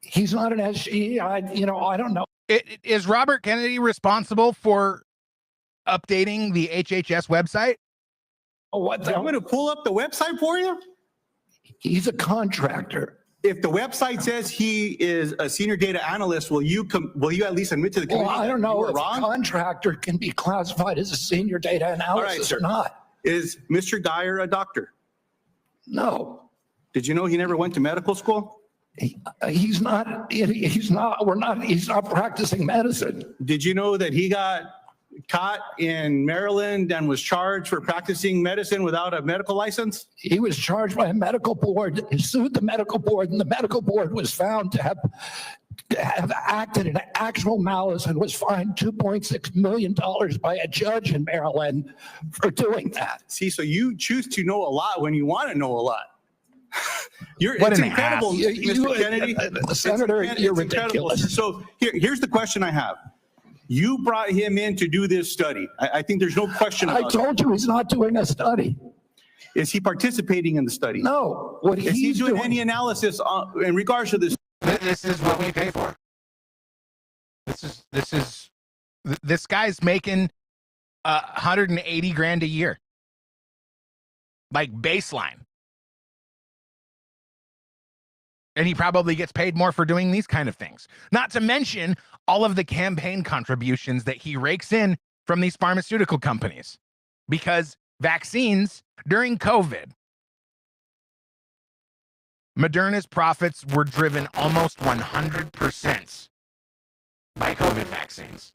He's not an SGE. I don't know. Is Robert Kennedy responsible for updating the HHS website? What I'm going to pull up the website for you. He's a contractor. If the website says he is a senior data analyst, will you at least admit to the committee? Well, I don't know if wrong? a contractor can be classified as a senior data analysis or not. Is Mr. Geyer a doctor? No. Did you know he never went to medical school? He's not practicing medicine. Did you know that he got caught in Maryland and was charged for practicing medicine without a medical license? He was charged by a medical board. He sued the medical board, and the medical board was found to have have acted in actual malice and was fined $2.6 million by a judge in Maryland for doing that. See, so you choose to know a lot when you want to know a lot. What It's an incredible, ass. Mr. Kennedy. Senator, you're incredible. ridiculous. So here's the question I have. You brought him in to do this study. I think there's no question I about it. told you he's not doing a study. Is he participating in the study? No, what Is he he's doing doing. any analysis in regards to this? This is what we pay for. This guy's making 180 grand a year, like baseline. And he probably gets paid more for doing these kind of things. Not to mention all of the campaign contributions that he rakes in from these pharmaceutical companies. Because vaccines during COVID, Moderna's profits were driven almost 100% by COVID vaccines.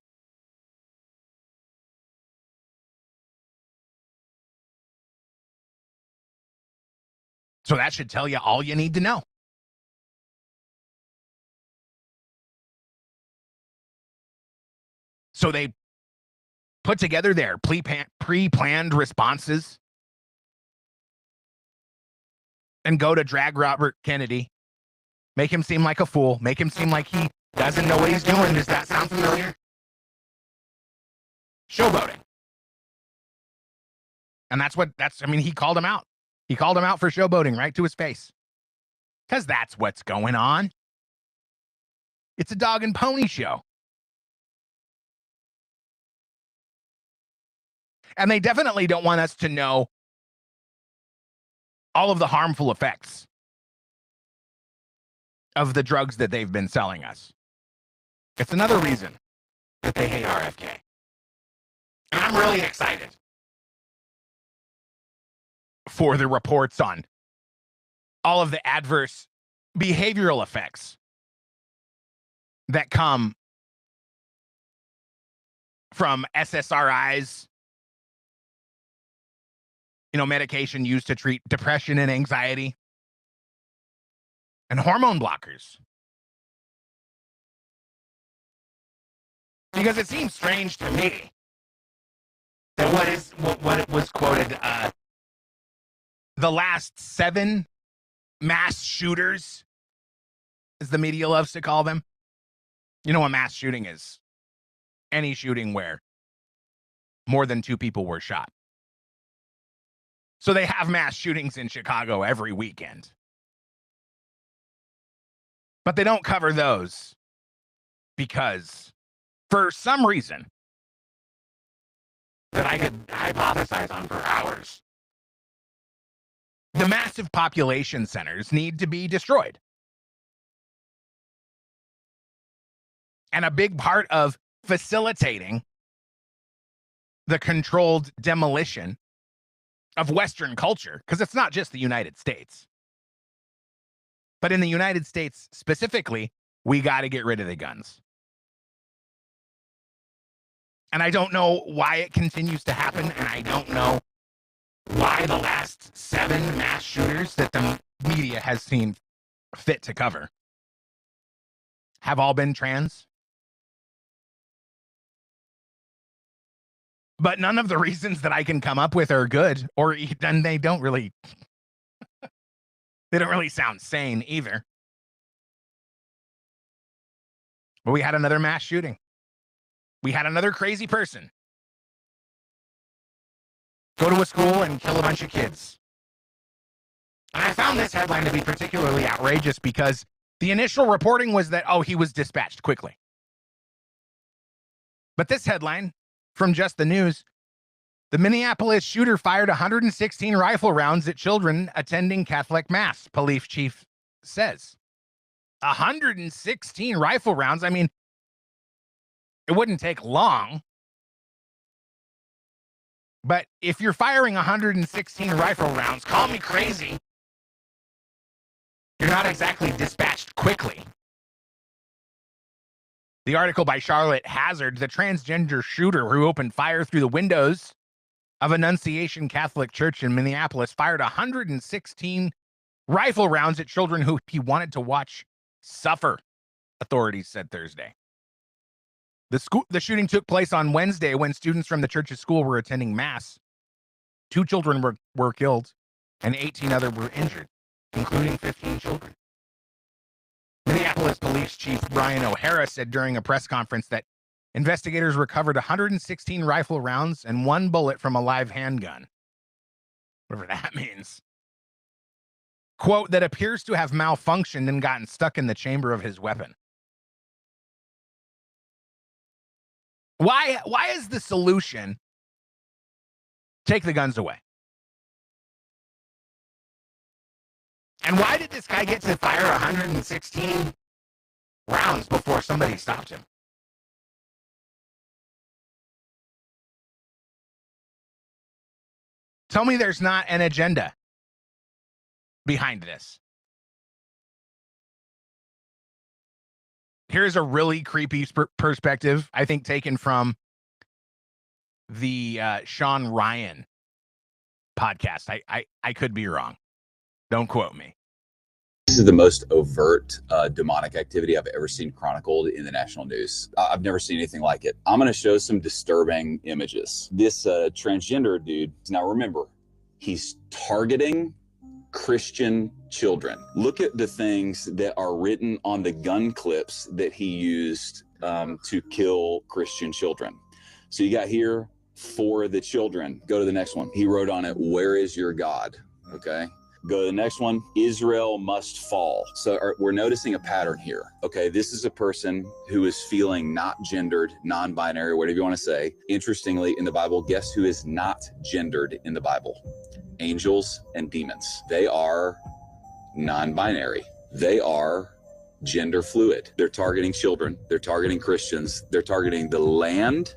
So that should tell you all you need to know. So they put together their pre-planned responses and go to drag Robert Kennedy, make him seem like a fool, make him seem like he doesn't know what he's doing. Does that sound familiar? Showboating. And he called him out. He called him out for showboating right to his face. Because that's what's going on. It's a dog and pony show. And they definitely don't want us to know all of the harmful effects of the drugs that they've been selling us. It's another reason that they hate RFK. And I'm really excited for the reports on all of the adverse behavioral effects that come from SSRIs, medication used to treat depression and anxiety, and hormone blockers. Because it seems strange to me that what was quoted, the last 7 mass shooters, as the media loves to call them. You know what mass shooting is? Any shooting where more than 2 people were shot. So they have mass shootings in Chicago every weekend. But they don't cover those because, for some reason that I could hypothesize on for hours, the massive population centers need to be destroyed. And a big part of facilitating the controlled demolition of Western culture, because it's not just the United States, but in the United States specifically, we got to get rid of the guns. And I don't know why it continues to happen, and I don't know why the last 7 mass shooters that the media has seen fit to cover have all been trans. But none of the reasons that I can come up with are good, and they don't really sound sane either. But we had another mass shooting. We had another crazy person go to a school and kill a bunch of kids. And I found this headline to be particularly outrageous because the initial reporting was that, he was dispatched quickly. But this headline from Just the News, the Minneapolis shooter fired 116 rifle rounds at children attending Catholic Mass, police chief says. 116 rifle rounds. I mean, it wouldn't take long. But if you're firing 116 rifle rounds, call me crazy. You're not exactly dispatched quickly. The article by Charlotte Hazard, the transgender shooter who opened fire through the windows of Annunciation Catholic Church in Minneapolis, fired 116 rifle rounds at children who he wanted to watch suffer authorities said Thursday. The shooting took place on Wednesday when students from the church's school were attending mass. 2 children were killed and 18 others were injured, including 15 children. Minneapolis Police Chief Brian O'Hara said during a press conference that investigators recovered 116 rifle rounds and 1 bullet from a live handgun. Whatever that means. Quote, that appears to have malfunctioned and gotten stuck in the chamber of his weapon. Why is the solution take the guns away? And why did this guy get to fire 116 rounds before somebody stopped him? Tell me there's not an agenda behind this. Here's a really creepy perspective, I think, taken from the Sean Ryan podcast. I could be wrong. Don't quote me. This is the most overt demonic activity I've ever seen chronicled in the national news. I've never seen anything like it. I'm going to show some disturbing images. This transgender dude, now remember, he's targeting Christian children. Look at the things that are written on the gun clips that he used to kill Christian children. So you got here, for the children. Go to the next one. He wrote on it, "Where is your God?" Okay. Go to the next one. "Israel must fall." So we're noticing a pattern here. Okay. This is a person who is feeling not gendered, non-binary, whatever you want to say. Interestingly, in the Bible, guess who is not gendered in the Bible? Angels and demons. They are non-binary. They are gender fluid. They're targeting children. They're targeting Christians. They're targeting the land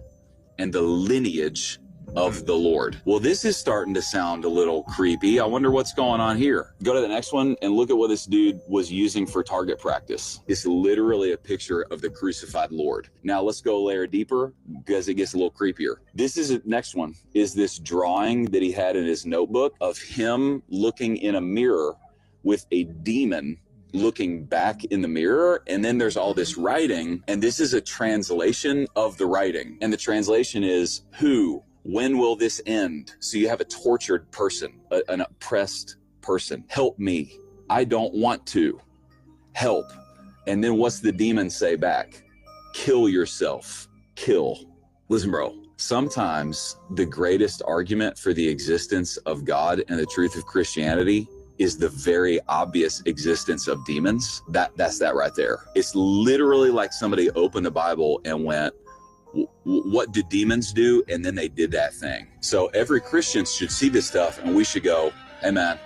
and the lineage of the Lord. Well, this is starting to sound a little creepy. I wonder what's going on here. Go to the next one and look at what this dude was using for target practice. It's literally a picture of the crucified Lord. Now let's go a layer deeper because it gets a little creepier. This is the next one, is this drawing that he had in his notebook of him looking in a mirror with a demon looking back in the mirror, and then there's all this writing, and this is a translation of the writing, and the translation is, "Who? When will this end?" So you have a tortured person, an oppressed person. "Help me. I don't want to. Help." And then what's the demon say back? "Kill yourself. Kill." Listen, bro, sometimes the greatest argument for the existence of God and the truth of Christianity is the very obvious existence of demons. That's that right there. It's literally like somebody opened the Bible and went, "What do demons do?" And then they did that thing. So every Christian should see this stuff and we should go, "Hey man,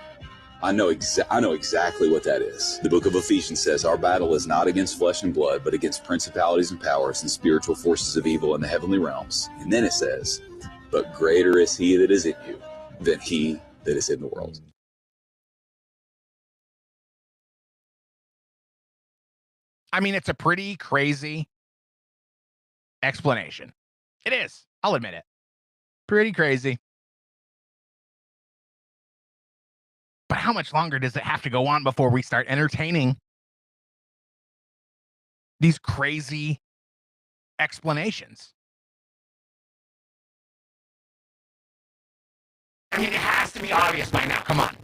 I know exactly what that is." The book of Ephesians says, "Our battle is not against flesh and blood, but against principalities and powers and spiritual forces of evil in the heavenly realms." And then it says, "But greater is he that is in you than he that is in the world." I mean, it's a pretty crazy explanation. It is. I'll admit it. Pretty crazy. But how much longer does it have to go on before we start entertaining these crazy explanations? I mean, it has to be obvious by now. Come on.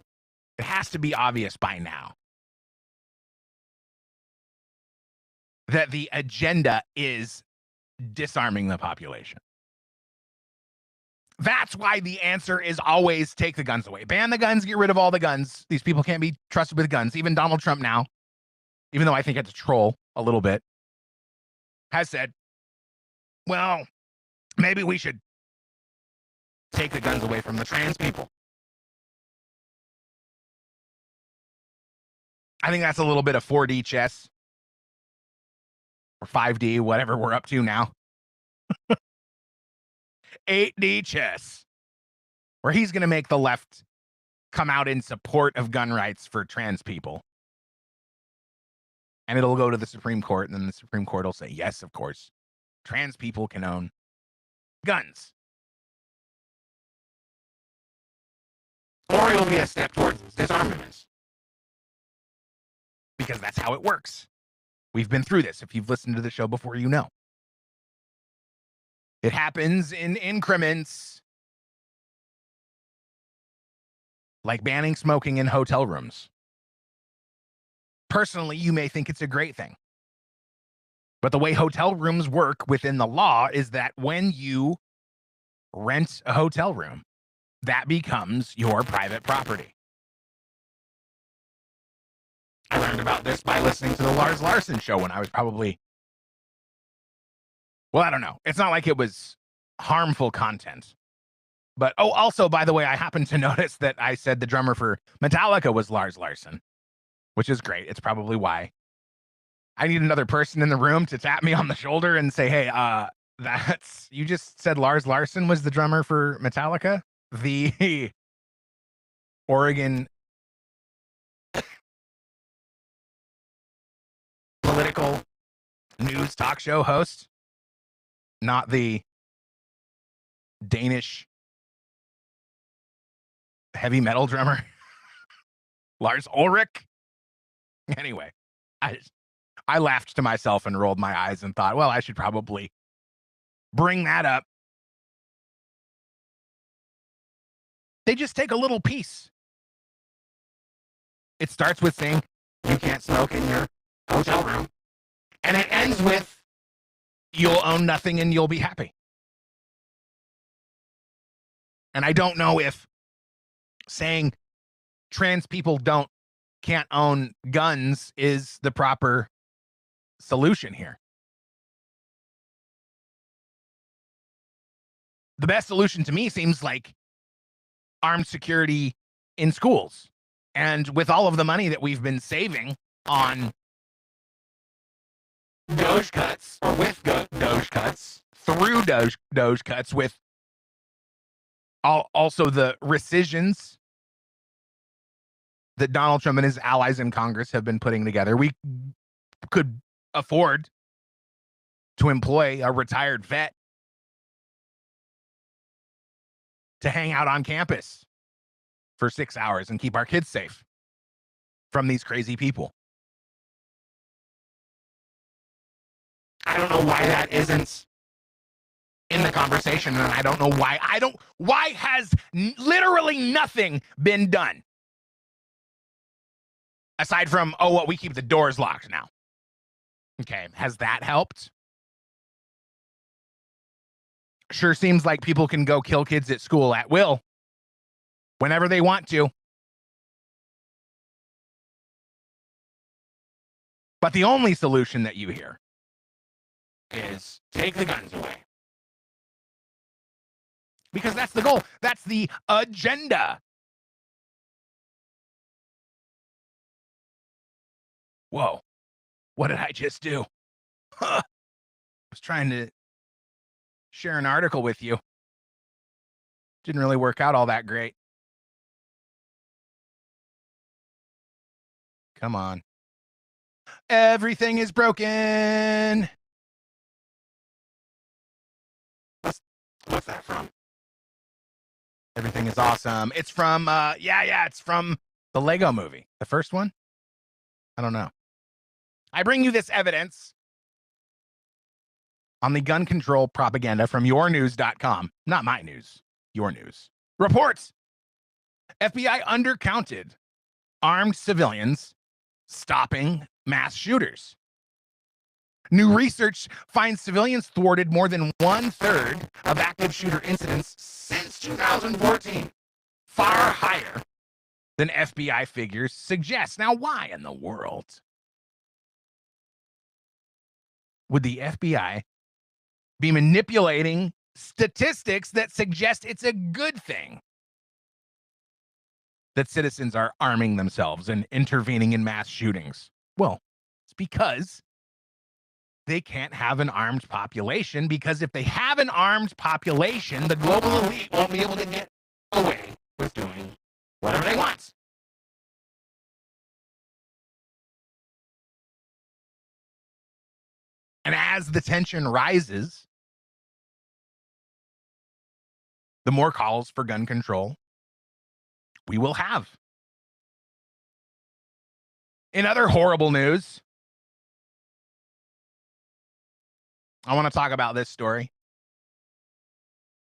It has to be obvious by now that the agenda is disarming the population. That's why the answer is always take the guns away. Ban the guns, get rid of all the guns. These people can't be trusted with guns. Even Donald Trump now, even though I think it's a troll a little bit, has said, well, maybe we should take the guns away from the trans people. I think that's a little bit of 4D chess. Or 5D, whatever we're up to now. 8D chess. Where he's going to make the left come out in support of gun rights for trans people. And it'll go to the Supreme Court, and then the Supreme Court will say, yes, of course, trans people can own guns. Or it'll be a step towards disarmament. Because that's how it works. We've been through this. If you've listened to the show before, you know. It happens in increments, like banning smoking in hotel rooms. Personally, you may think it's a great thing. But the way hotel rooms work within the law is that when you rent a hotel room, that becomes your private property. I learned about this by listening to the Lars Larson show when I was probably, well, I don't know. It's not like it was harmful content. But, oh, also, by the way, I happened to notice that I said the drummer for Metallica was Lars Larson, which is great. It's probably why. I need another person in the room to tap me on the shoulder and say, hey, you just said Lars Larson was the drummer for Metallica? The Oregon political news talk show host, not the Danish heavy metal drummer, Lars Ulrich. Anyway, I laughed to myself and rolled my eyes and thought, well, I should probably bring that up. They just take a little piece. It starts with saying you can't smoke in your hotel room, and it ends with you'll own nothing and you'll be happy. And I don't know if saying trans people can't own guns is the proper solution here. The best solution to me seems like armed security in schools. And with all of the money that we've been saving on Doge cuts, or with Doge cuts, through Doge cuts, with also the rescissions that Donald Trump and his allies in Congress have been putting together, we could afford to employ a retired vet to hang out on campus for 6 hours and keep our kids safe from these crazy people. I don't know why that isn't in the conversation, and I don't know why has literally nothing been done aside from, we keep the doors locked now. Okay, has that helped? Sure seems like people can go kill kids at school at will whenever they want to. But the only solution that you hear is take the guns away. Because that's the goal. That's the agenda. Whoa. What did I just do? I was trying to share an article with you. Didn't really work out all that great. Come on. Everything is broken. What's that from? Everything is awesome. It's from, it's from the Lego movie. The first one? I don't know. I bring you this evidence on the gun control propaganda from yournews.com. Not my news, your news. Reports FBI undercounted armed civilians stopping mass shooters. New research finds civilians thwarted more than 1/3 of active shooter incidents since 2014, far higher than FBI figures suggest. Now, why in the world would the FBI be manipulating statistics that suggest it's a good thing that citizens are arming themselves and intervening in mass shootings? Well, it's because they can't have an armed population, because if they have an armed population, the global elite won't be able to get away with doing whatever they want. And as the tension rises, the more calls for gun control we will have. In other horrible news, I want to talk about this story.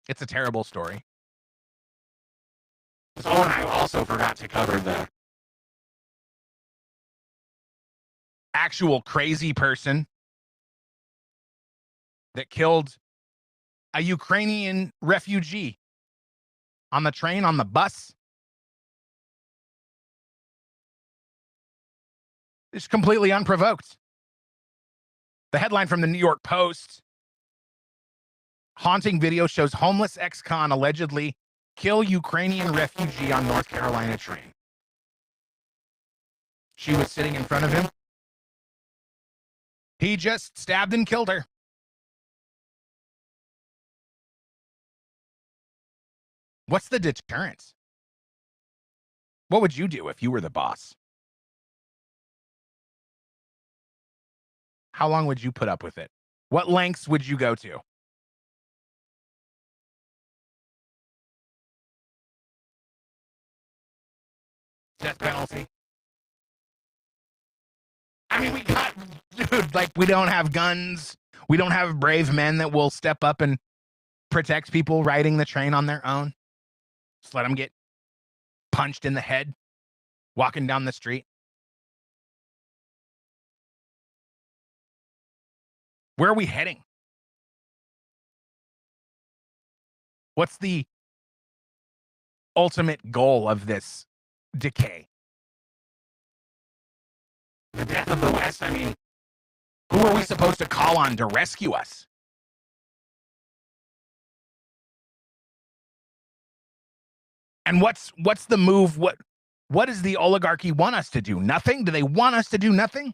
It's a terrible story. Oh, and I also forgot to cover the Actual crazy person that killed a Ukrainian refugee on the train, on the bus. It's completely unprovoked. The headline from the New York Post: haunting video shows homeless ex-con allegedly kill Ukrainian refugee on North Carolina train. She was sitting in front of him. He just stabbed and killed her. What's the deterrent? What would you do if you were the boss? How long would you put up with it? What lengths would you go to? death penalty. I mean, we got, dude, like, we don't have guns. We don't have brave men that will step up and protect people riding the train on their own. Just let them get punched in the head walking down the street. Where are we heading? What's the ultimate goal of this decay? The death of the West. I mean, Who are we supposed to call on to rescue us? And what's the move? What does the oligarchy want us to do? Nothing? Do they want us to do nothing?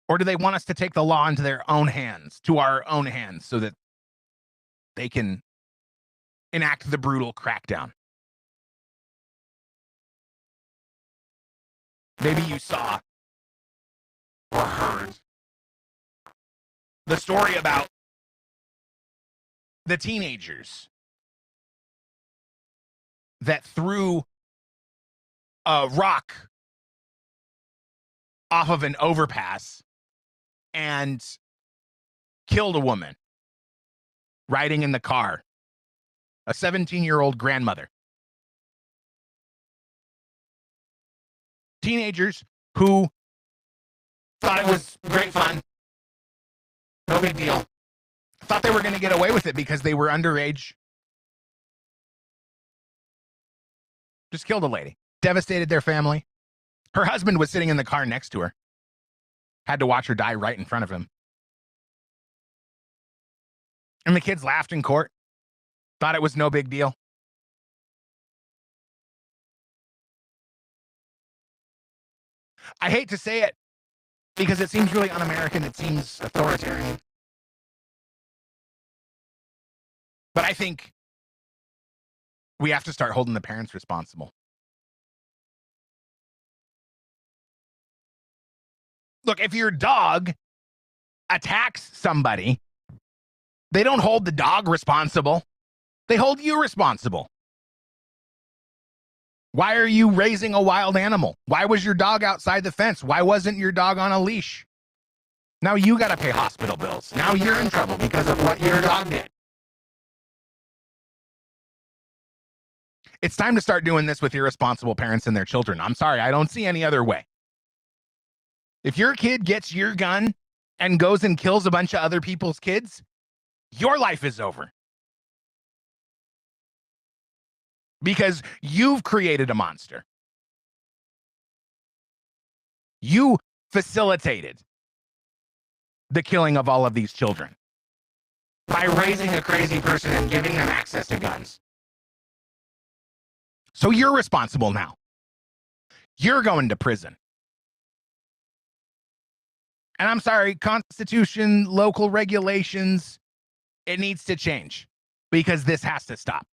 Or do they want us to take the law into their own hands, to our own hands, so that they can enact the brutal crackdown? Maybe you saw or heard. the story about the teenagers that threw a rock off of an overpass and killed a woman riding in the car, a 17-year-old grandmother. Teenagers who Thought it was great fun. No big deal. thought they were going to get away with it because they were underage. Just killed a lady, devastated their family. Her husband was sitting in the car next to her. Had to watch her die right in front of him. And the kids laughed in court. Thought it was no big deal. I hate to say it because it seems really un-American. It seems authoritarian. But I think we have to start holding the parents responsible. Look, if your dog attacks somebody, they don't hold the dog responsible. They hold you responsible. Why are you raising a wild animal? Why was your dog outside the fence? Why wasn't your dog on a leash? Now you got to pay hospital bills. Now you're in trouble because of what your dog did. It's time to start doing this with irresponsible parents and their children. I'm sorry, I don't see any other way. If your kid gets your gun and goes and kills a bunch of other people's kids, your life is over. Because you've created a monster. You facilitated the killing of all of these children By raising a crazy person and giving them access to guns. So you're responsible now. You're going to prison. And I'm sorry, Constitution, local regulations, it needs to change because this has to stop.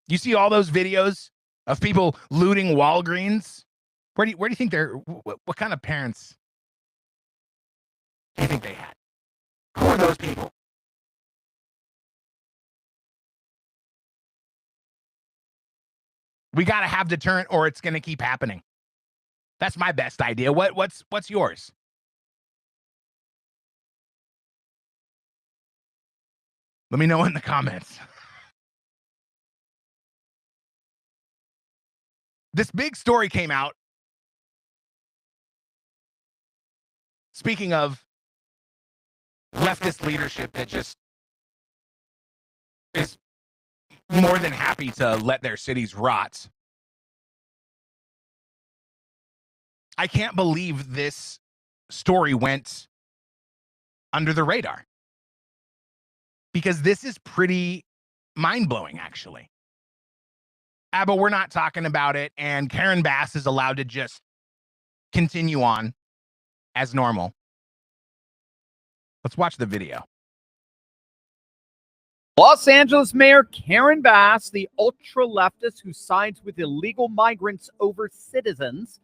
You see all those videos of people looting Walgreens? Where do you think they're, what kind of parents do you think they had? Who are those people? We got to have deterrent or it's going to keep happening. That's my best idea. What's yours? Let me know in the comments. This big story came out. Speaking of leftist leadership that just is more than happy to let their cities rot. I can't believe this story went under the radar, because this is pretty mind-blowing, actually. But we're not talking about it, and Karen Bass is allowed to just continue on as normal. Let's watch the video. Los Angeles Mayor Karen Bass, the ultra-leftist who sides with illegal migrants over citizens,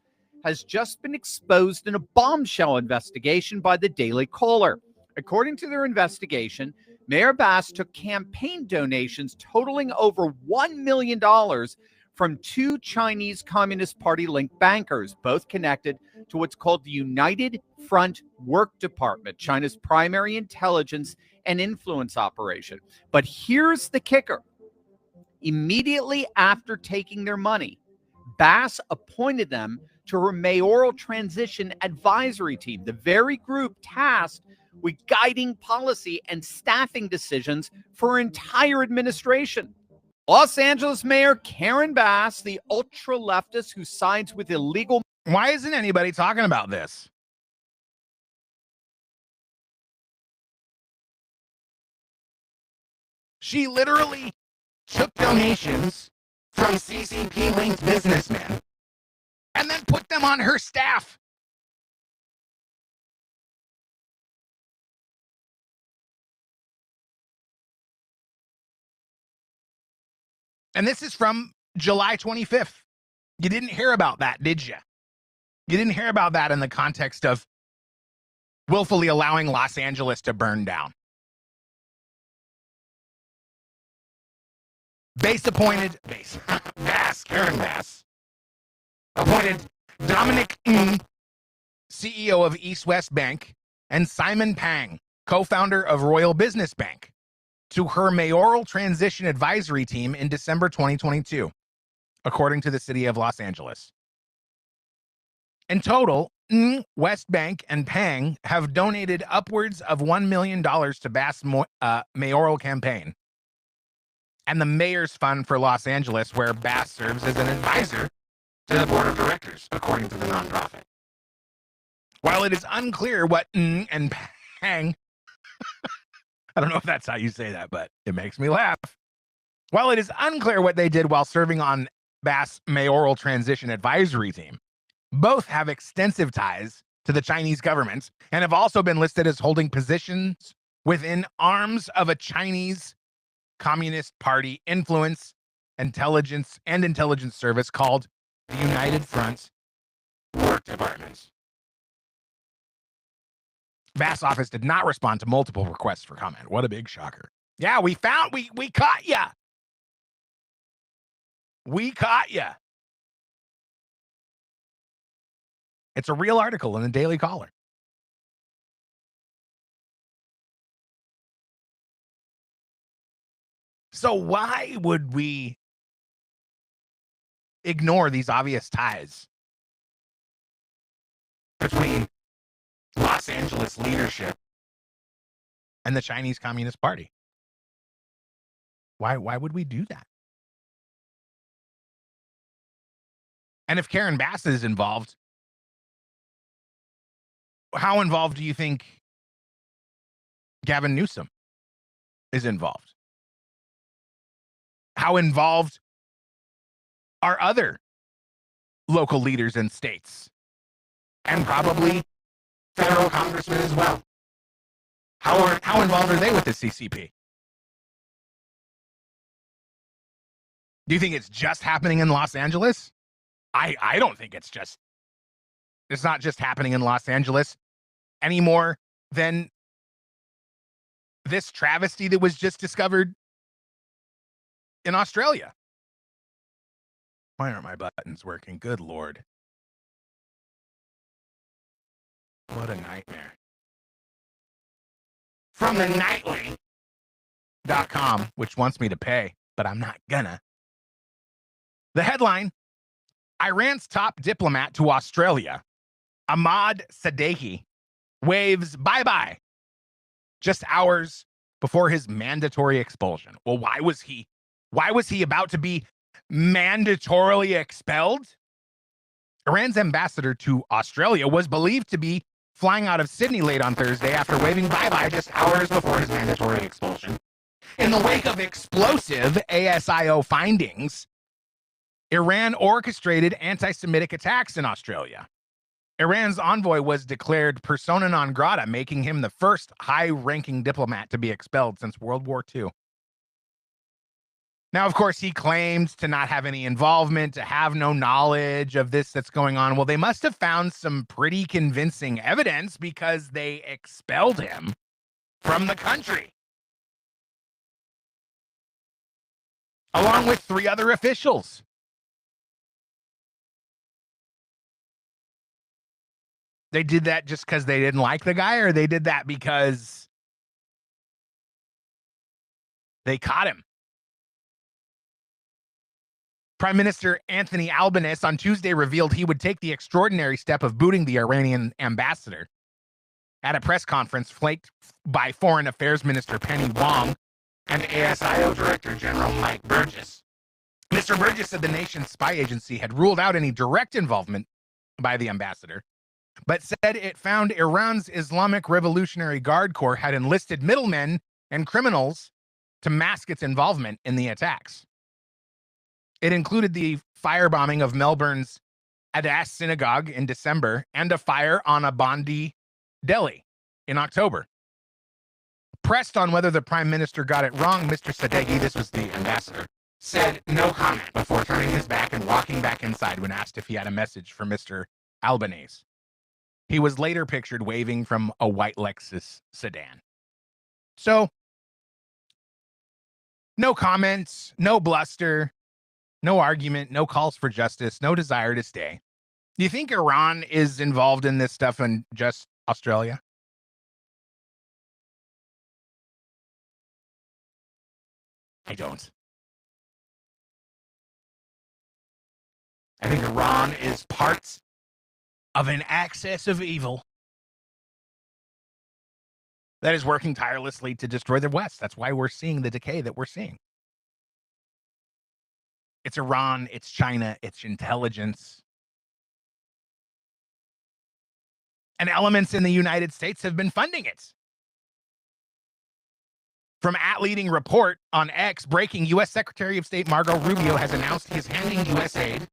has just been exposed in a bombshell investigation by the Daily Caller. According to their investigation, Mayor Bass took campaign donations totaling over $1 million from two Chinese Communist Party-linked bankers, both connected to what's called the United Front Work Department, China's primary intelligence and influence operation. But here's the kicker. Immediately after taking their money, Bass appointed them to her mayoral transition advisory team, the very group tasked with guiding policy and staffing decisions for her entire administration. Los Angeles Mayor Karen Bass, the ultra-leftist who sides with illegal... Why isn't anybody talking about this? She literally took donations from CCP-linked businessmen and then put them on her staff. And this is from July 25th. You didn't hear about that, did you? You didn't hear about that in the context of willfully allowing Los Angeles to burn down. Karen Bass, appointed Dominic Ng, CEO of East West Bank, and Simon Pang, co-founder of Royal Business Bank, to her mayoral transition advisory team in December 2022, according to the city of Los Angeles. In total, West Bank and Pang have donated upwards of $1 million to Bass' mayoral campaign and the Mayor's Fund for Los Angeles, where Bass serves as an advisor to the board of directors, according to the nonprofit. While it is unclear what and Pang, I don't know if that's how you say that, but it makes me laugh. While it is unclear what they did while serving on Bass' mayoral transition advisory team, both have extensive ties to the Chinese government and have also been listed as holding positions within arms of a Chinese Communist Party influence, intelligence service called the United Front Work Department. Bass' office did not respond to multiple requests for comment. What a big shocker. Yeah, we caught ya. We caught ya. It's a real article in the Daily Caller. So why would we ignore these obvious ties between Los Angeles leadership and the Chinese Communist Party? Why would we do that? And if Karen Bass is involved, how involved do you think Gavin Newsom is involved? How involved are other local leaders in states? And probably federal congressmen as well. How involved are they with the CCP? Do you think it's just happening in Los Angeles? I don't think it's not just happening in Los Angeles any more than this travesty that was just discovered in Australia. Why aren't my buttons working? Good Lord. What a nightmare. From the nightly.com, which wants me to pay, but I'm not gonna. The headline, Iran's top diplomat to Australia, Ahmad Sadehi, waves bye-bye just hours before his mandatory expulsion. Well, why was he about to be mandatorily expelled? Iran's ambassador to Australia was believed to be flying out of Sydney late on Thursday after waving bye-bye just hours before his mandatory expulsion. In the wake of explosive ASIO findings, Iran orchestrated anti-Semitic attacks in Australia. Iran's envoy was declared persona non grata, making him the first high-ranking diplomat to be expelled since World War II. Now, of course, he claims to not have any involvement, to have no knowledge of this that's going on. Well, they must have found some pretty convincing evidence because they expelled him from the country, along with 3 other officials. They did that just because they didn't like the guy, or they did that because they caught him. Prime Minister Anthony Albanese on Tuesday revealed he would take the extraordinary step of booting the Iranian ambassador at a press conference flanked by Foreign Affairs Minister Penny Wong and ASIO Director General Mike Burgess. Mr. Burgess said the nation's spy agency had ruled out any direct involvement by the ambassador, but said it found Iran's Islamic Revolutionary Guard Corps had enlisted middlemen and criminals to mask its involvement in the attacks. It included the firebombing of Melbourne's Adas Synagogue in December and a fire on a Bondi deli in October. Pressed on whether the prime minister got it wrong, Mr. Sadeghi, this was the ambassador, said no comment before turning his back and walking back inside when asked if he had a message for Mr. Albanese. He was later pictured waving from a white Lexus sedan. So, no comments, no bluster, no argument, no calls for justice, no desire to stay. Do you think Iran is involved in this stuff in just Australia? I don't. I think Iran is part of an axis of evil that is working tirelessly to destroy the West. That's why we're seeing the decay that we're seeing. It's Iran, it's China, it's intelligence. And elements in the United States have been funding it. From @leading report on X, breaking U.S. Secretary of State Marco Rubio has announced he is handing U.S. aid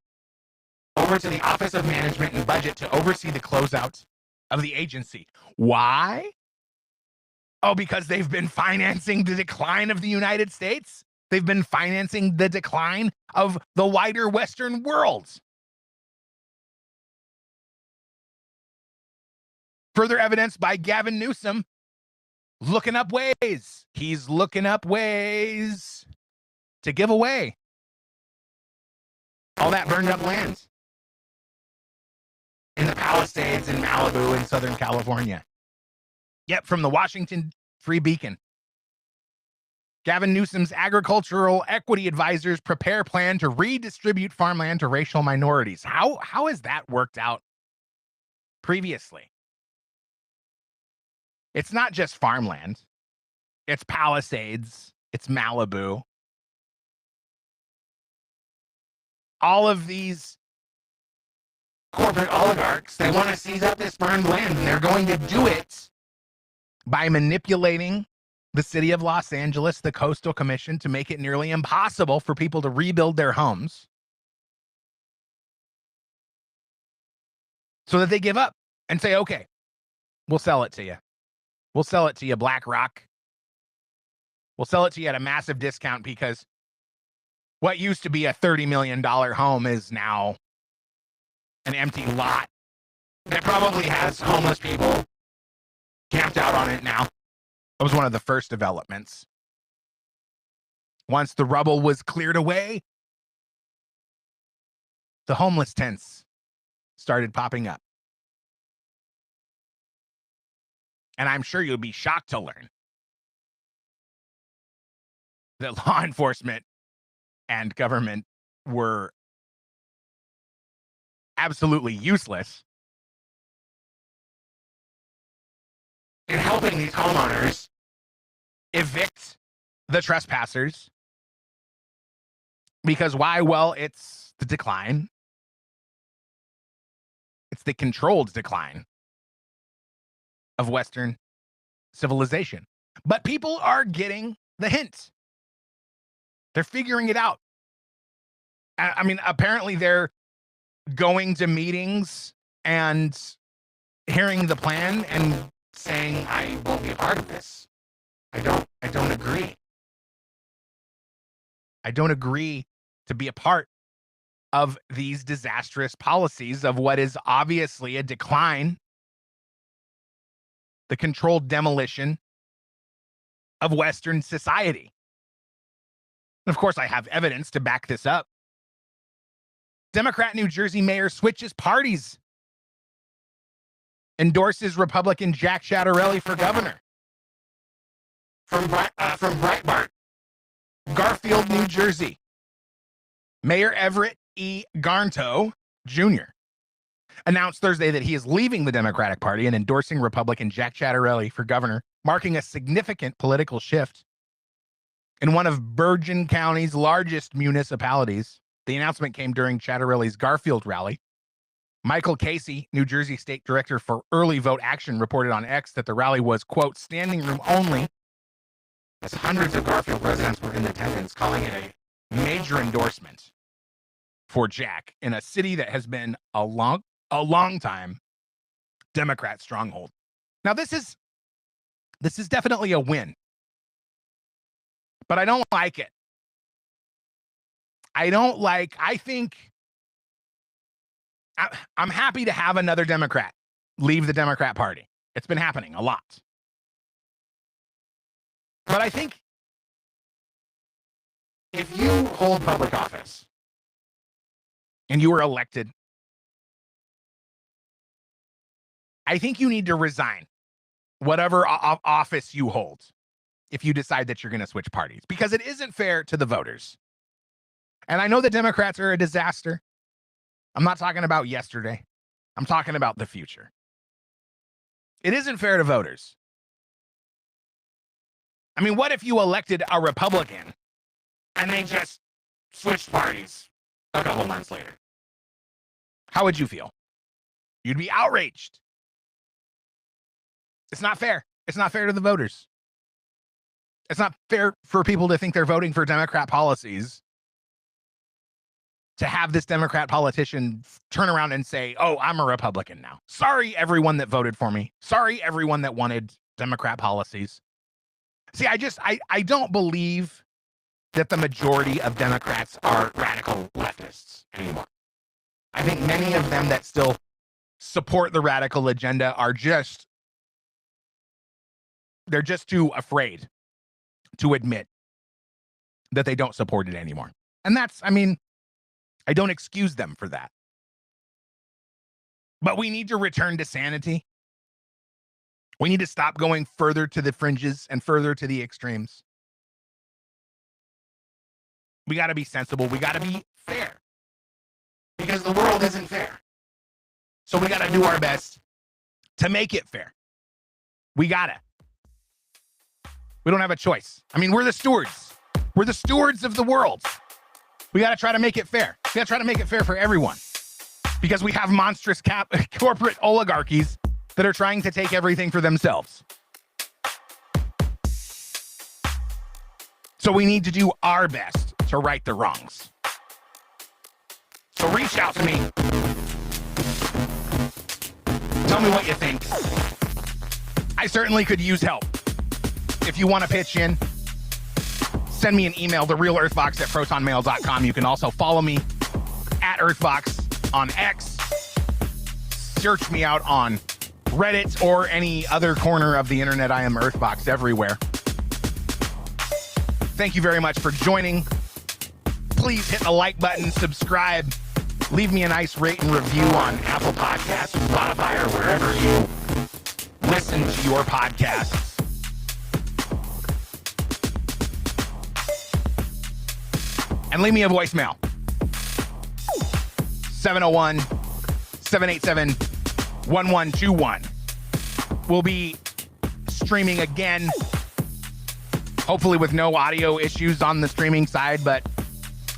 over to the Office of Management and Budget to oversee the closeout of the agency. Why? Oh, because they've been financing the decline of the United States? They've been financing the decline of the wider Western world. Further evidence by Gavin Newsom looking up ways. He's looking up ways to give away all that burned up land in the Palisades in Malibu in Southern California. Yep, from the Washington Free Beacon. Gavin Newsom's agricultural equity advisors prepare plan to redistribute farmland to racial minorities. How has that worked out previously? It's not just farmland. It's Palisades. It's Malibu. All of these corporate oligarchs, they want to seize up this burned land, and they're going to do it by manipulating the city of Los Angeles, the Coastal Commission, to make it nearly impossible for people to rebuild their homes so that they give up and say, okay, we'll sell it to you. We'll sell it to you, BlackRock. We'll sell it to you at a massive discount because what used to be a $30 million home is now an empty lot that probably has homeless people camped out on it now. That was one of the first developments. Once the rubble was cleared away, the homeless tents started popping up. And I'm sure you'll be shocked to learn that law enforcement and government were absolutely useless in helping these homeowners evict the trespassers. Because why? Well, it's the decline. It's the controlled decline of Western civilization. But people are getting the hint. They're figuring it out. I mean, apparently they're going to meetings and hearing the plan and saying, I won't be a part of this. I don't agree. I don't agree to be a part of these disastrous policies of what is obviously a decline, the controlled demolition of Western society. And of course, I have evidence to back this up. Democrat New Jersey mayor switches parties, endorses Republican Jack Ciattarelli for governor. From Breitbart, Garfield, New Jersey. Mayor Everett E. Garnto Jr. announced Thursday that he is leaving the Democratic Party and endorsing Republican Jack Ciattarelli for governor, marking a significant political shift in one of Bergen County's largest municipalities. The announcement came during Ciattarelli's Garfield rally. Michael Casey, New Jersey State Director for Early Vote Action, reported on X that the rally was, quote, standing room only, as hundreds of Garfield residents were in attendance, calling it a major endorsement for Jack in a city that has been a long time Democrat stronghold. Now, this is definitely a win, but I don't like it. I think I'm happy to have another Democrat leave the Democrat Party. It's been happening a lot. But I think if you hold public office and you were elected, I think you need to resign whatever office you hold if you decide that you're going to switch parties, because it isn't fair to the voters. And I know the Democrats are a disaster. I'm not talking about yesterday. I'm talking about the future. It isn't fair to voters. I mean, what if you elected a Republican and they just switched parties a couple months later? How would you feel? You'd be outraged. It's not fair. It's not fair to the voters. It's not fair for people to think they're voting for Democrat policies, to have this Democrat politician turn around and say, oh, I'm a Republican now. Sorry, everyone that voted for me. Sorry, everyone that wanted Democrat policies. See, I don't believe that the majority of Democrats are Radical leftists anymore. I think many of them that still support the radical agenda are they're just too afraid to admit that they don't support it anymore. And I don't excuse them for that. But we need to return to sanity. We need to stop going further to the fringes and further to the extremes. We got to be sensible. We got to be fair, because the world isn't fair. so we got to do our best to make it fair. We gotta. We don't have a choice. I mean, we're the stewards. We're the stewards of the world. We got to try to make it fair. We got to try to make it fair for everyone, because we have monstrous corporate oligarchies that are trying to take everything for themselves. So we need to do our best to right the wrongs. So reach out to me. Tell me what you think. I certainly could use help. If you want to pitch in, send me an email, therealearthvox@protonmail.com. You can also follow me at earthvox on X. Search me out on Reddit or any other corner of the internet. I am Earthvox everywhere. Thank you very much for joining. Please hit the like button, subscribe, leave me a nice rate and review on Apple Podcasts, Spotify, or wherever you listen to your podcasts. And leave me a voicemail. 701-787-1121. We'll be streaming again, hopefully with no audio issues on the streaming side, but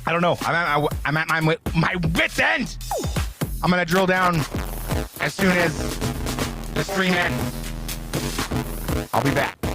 I don't know. I'm at my wit's end. I'm going to drill down as soon as the stream ends. I'll be back.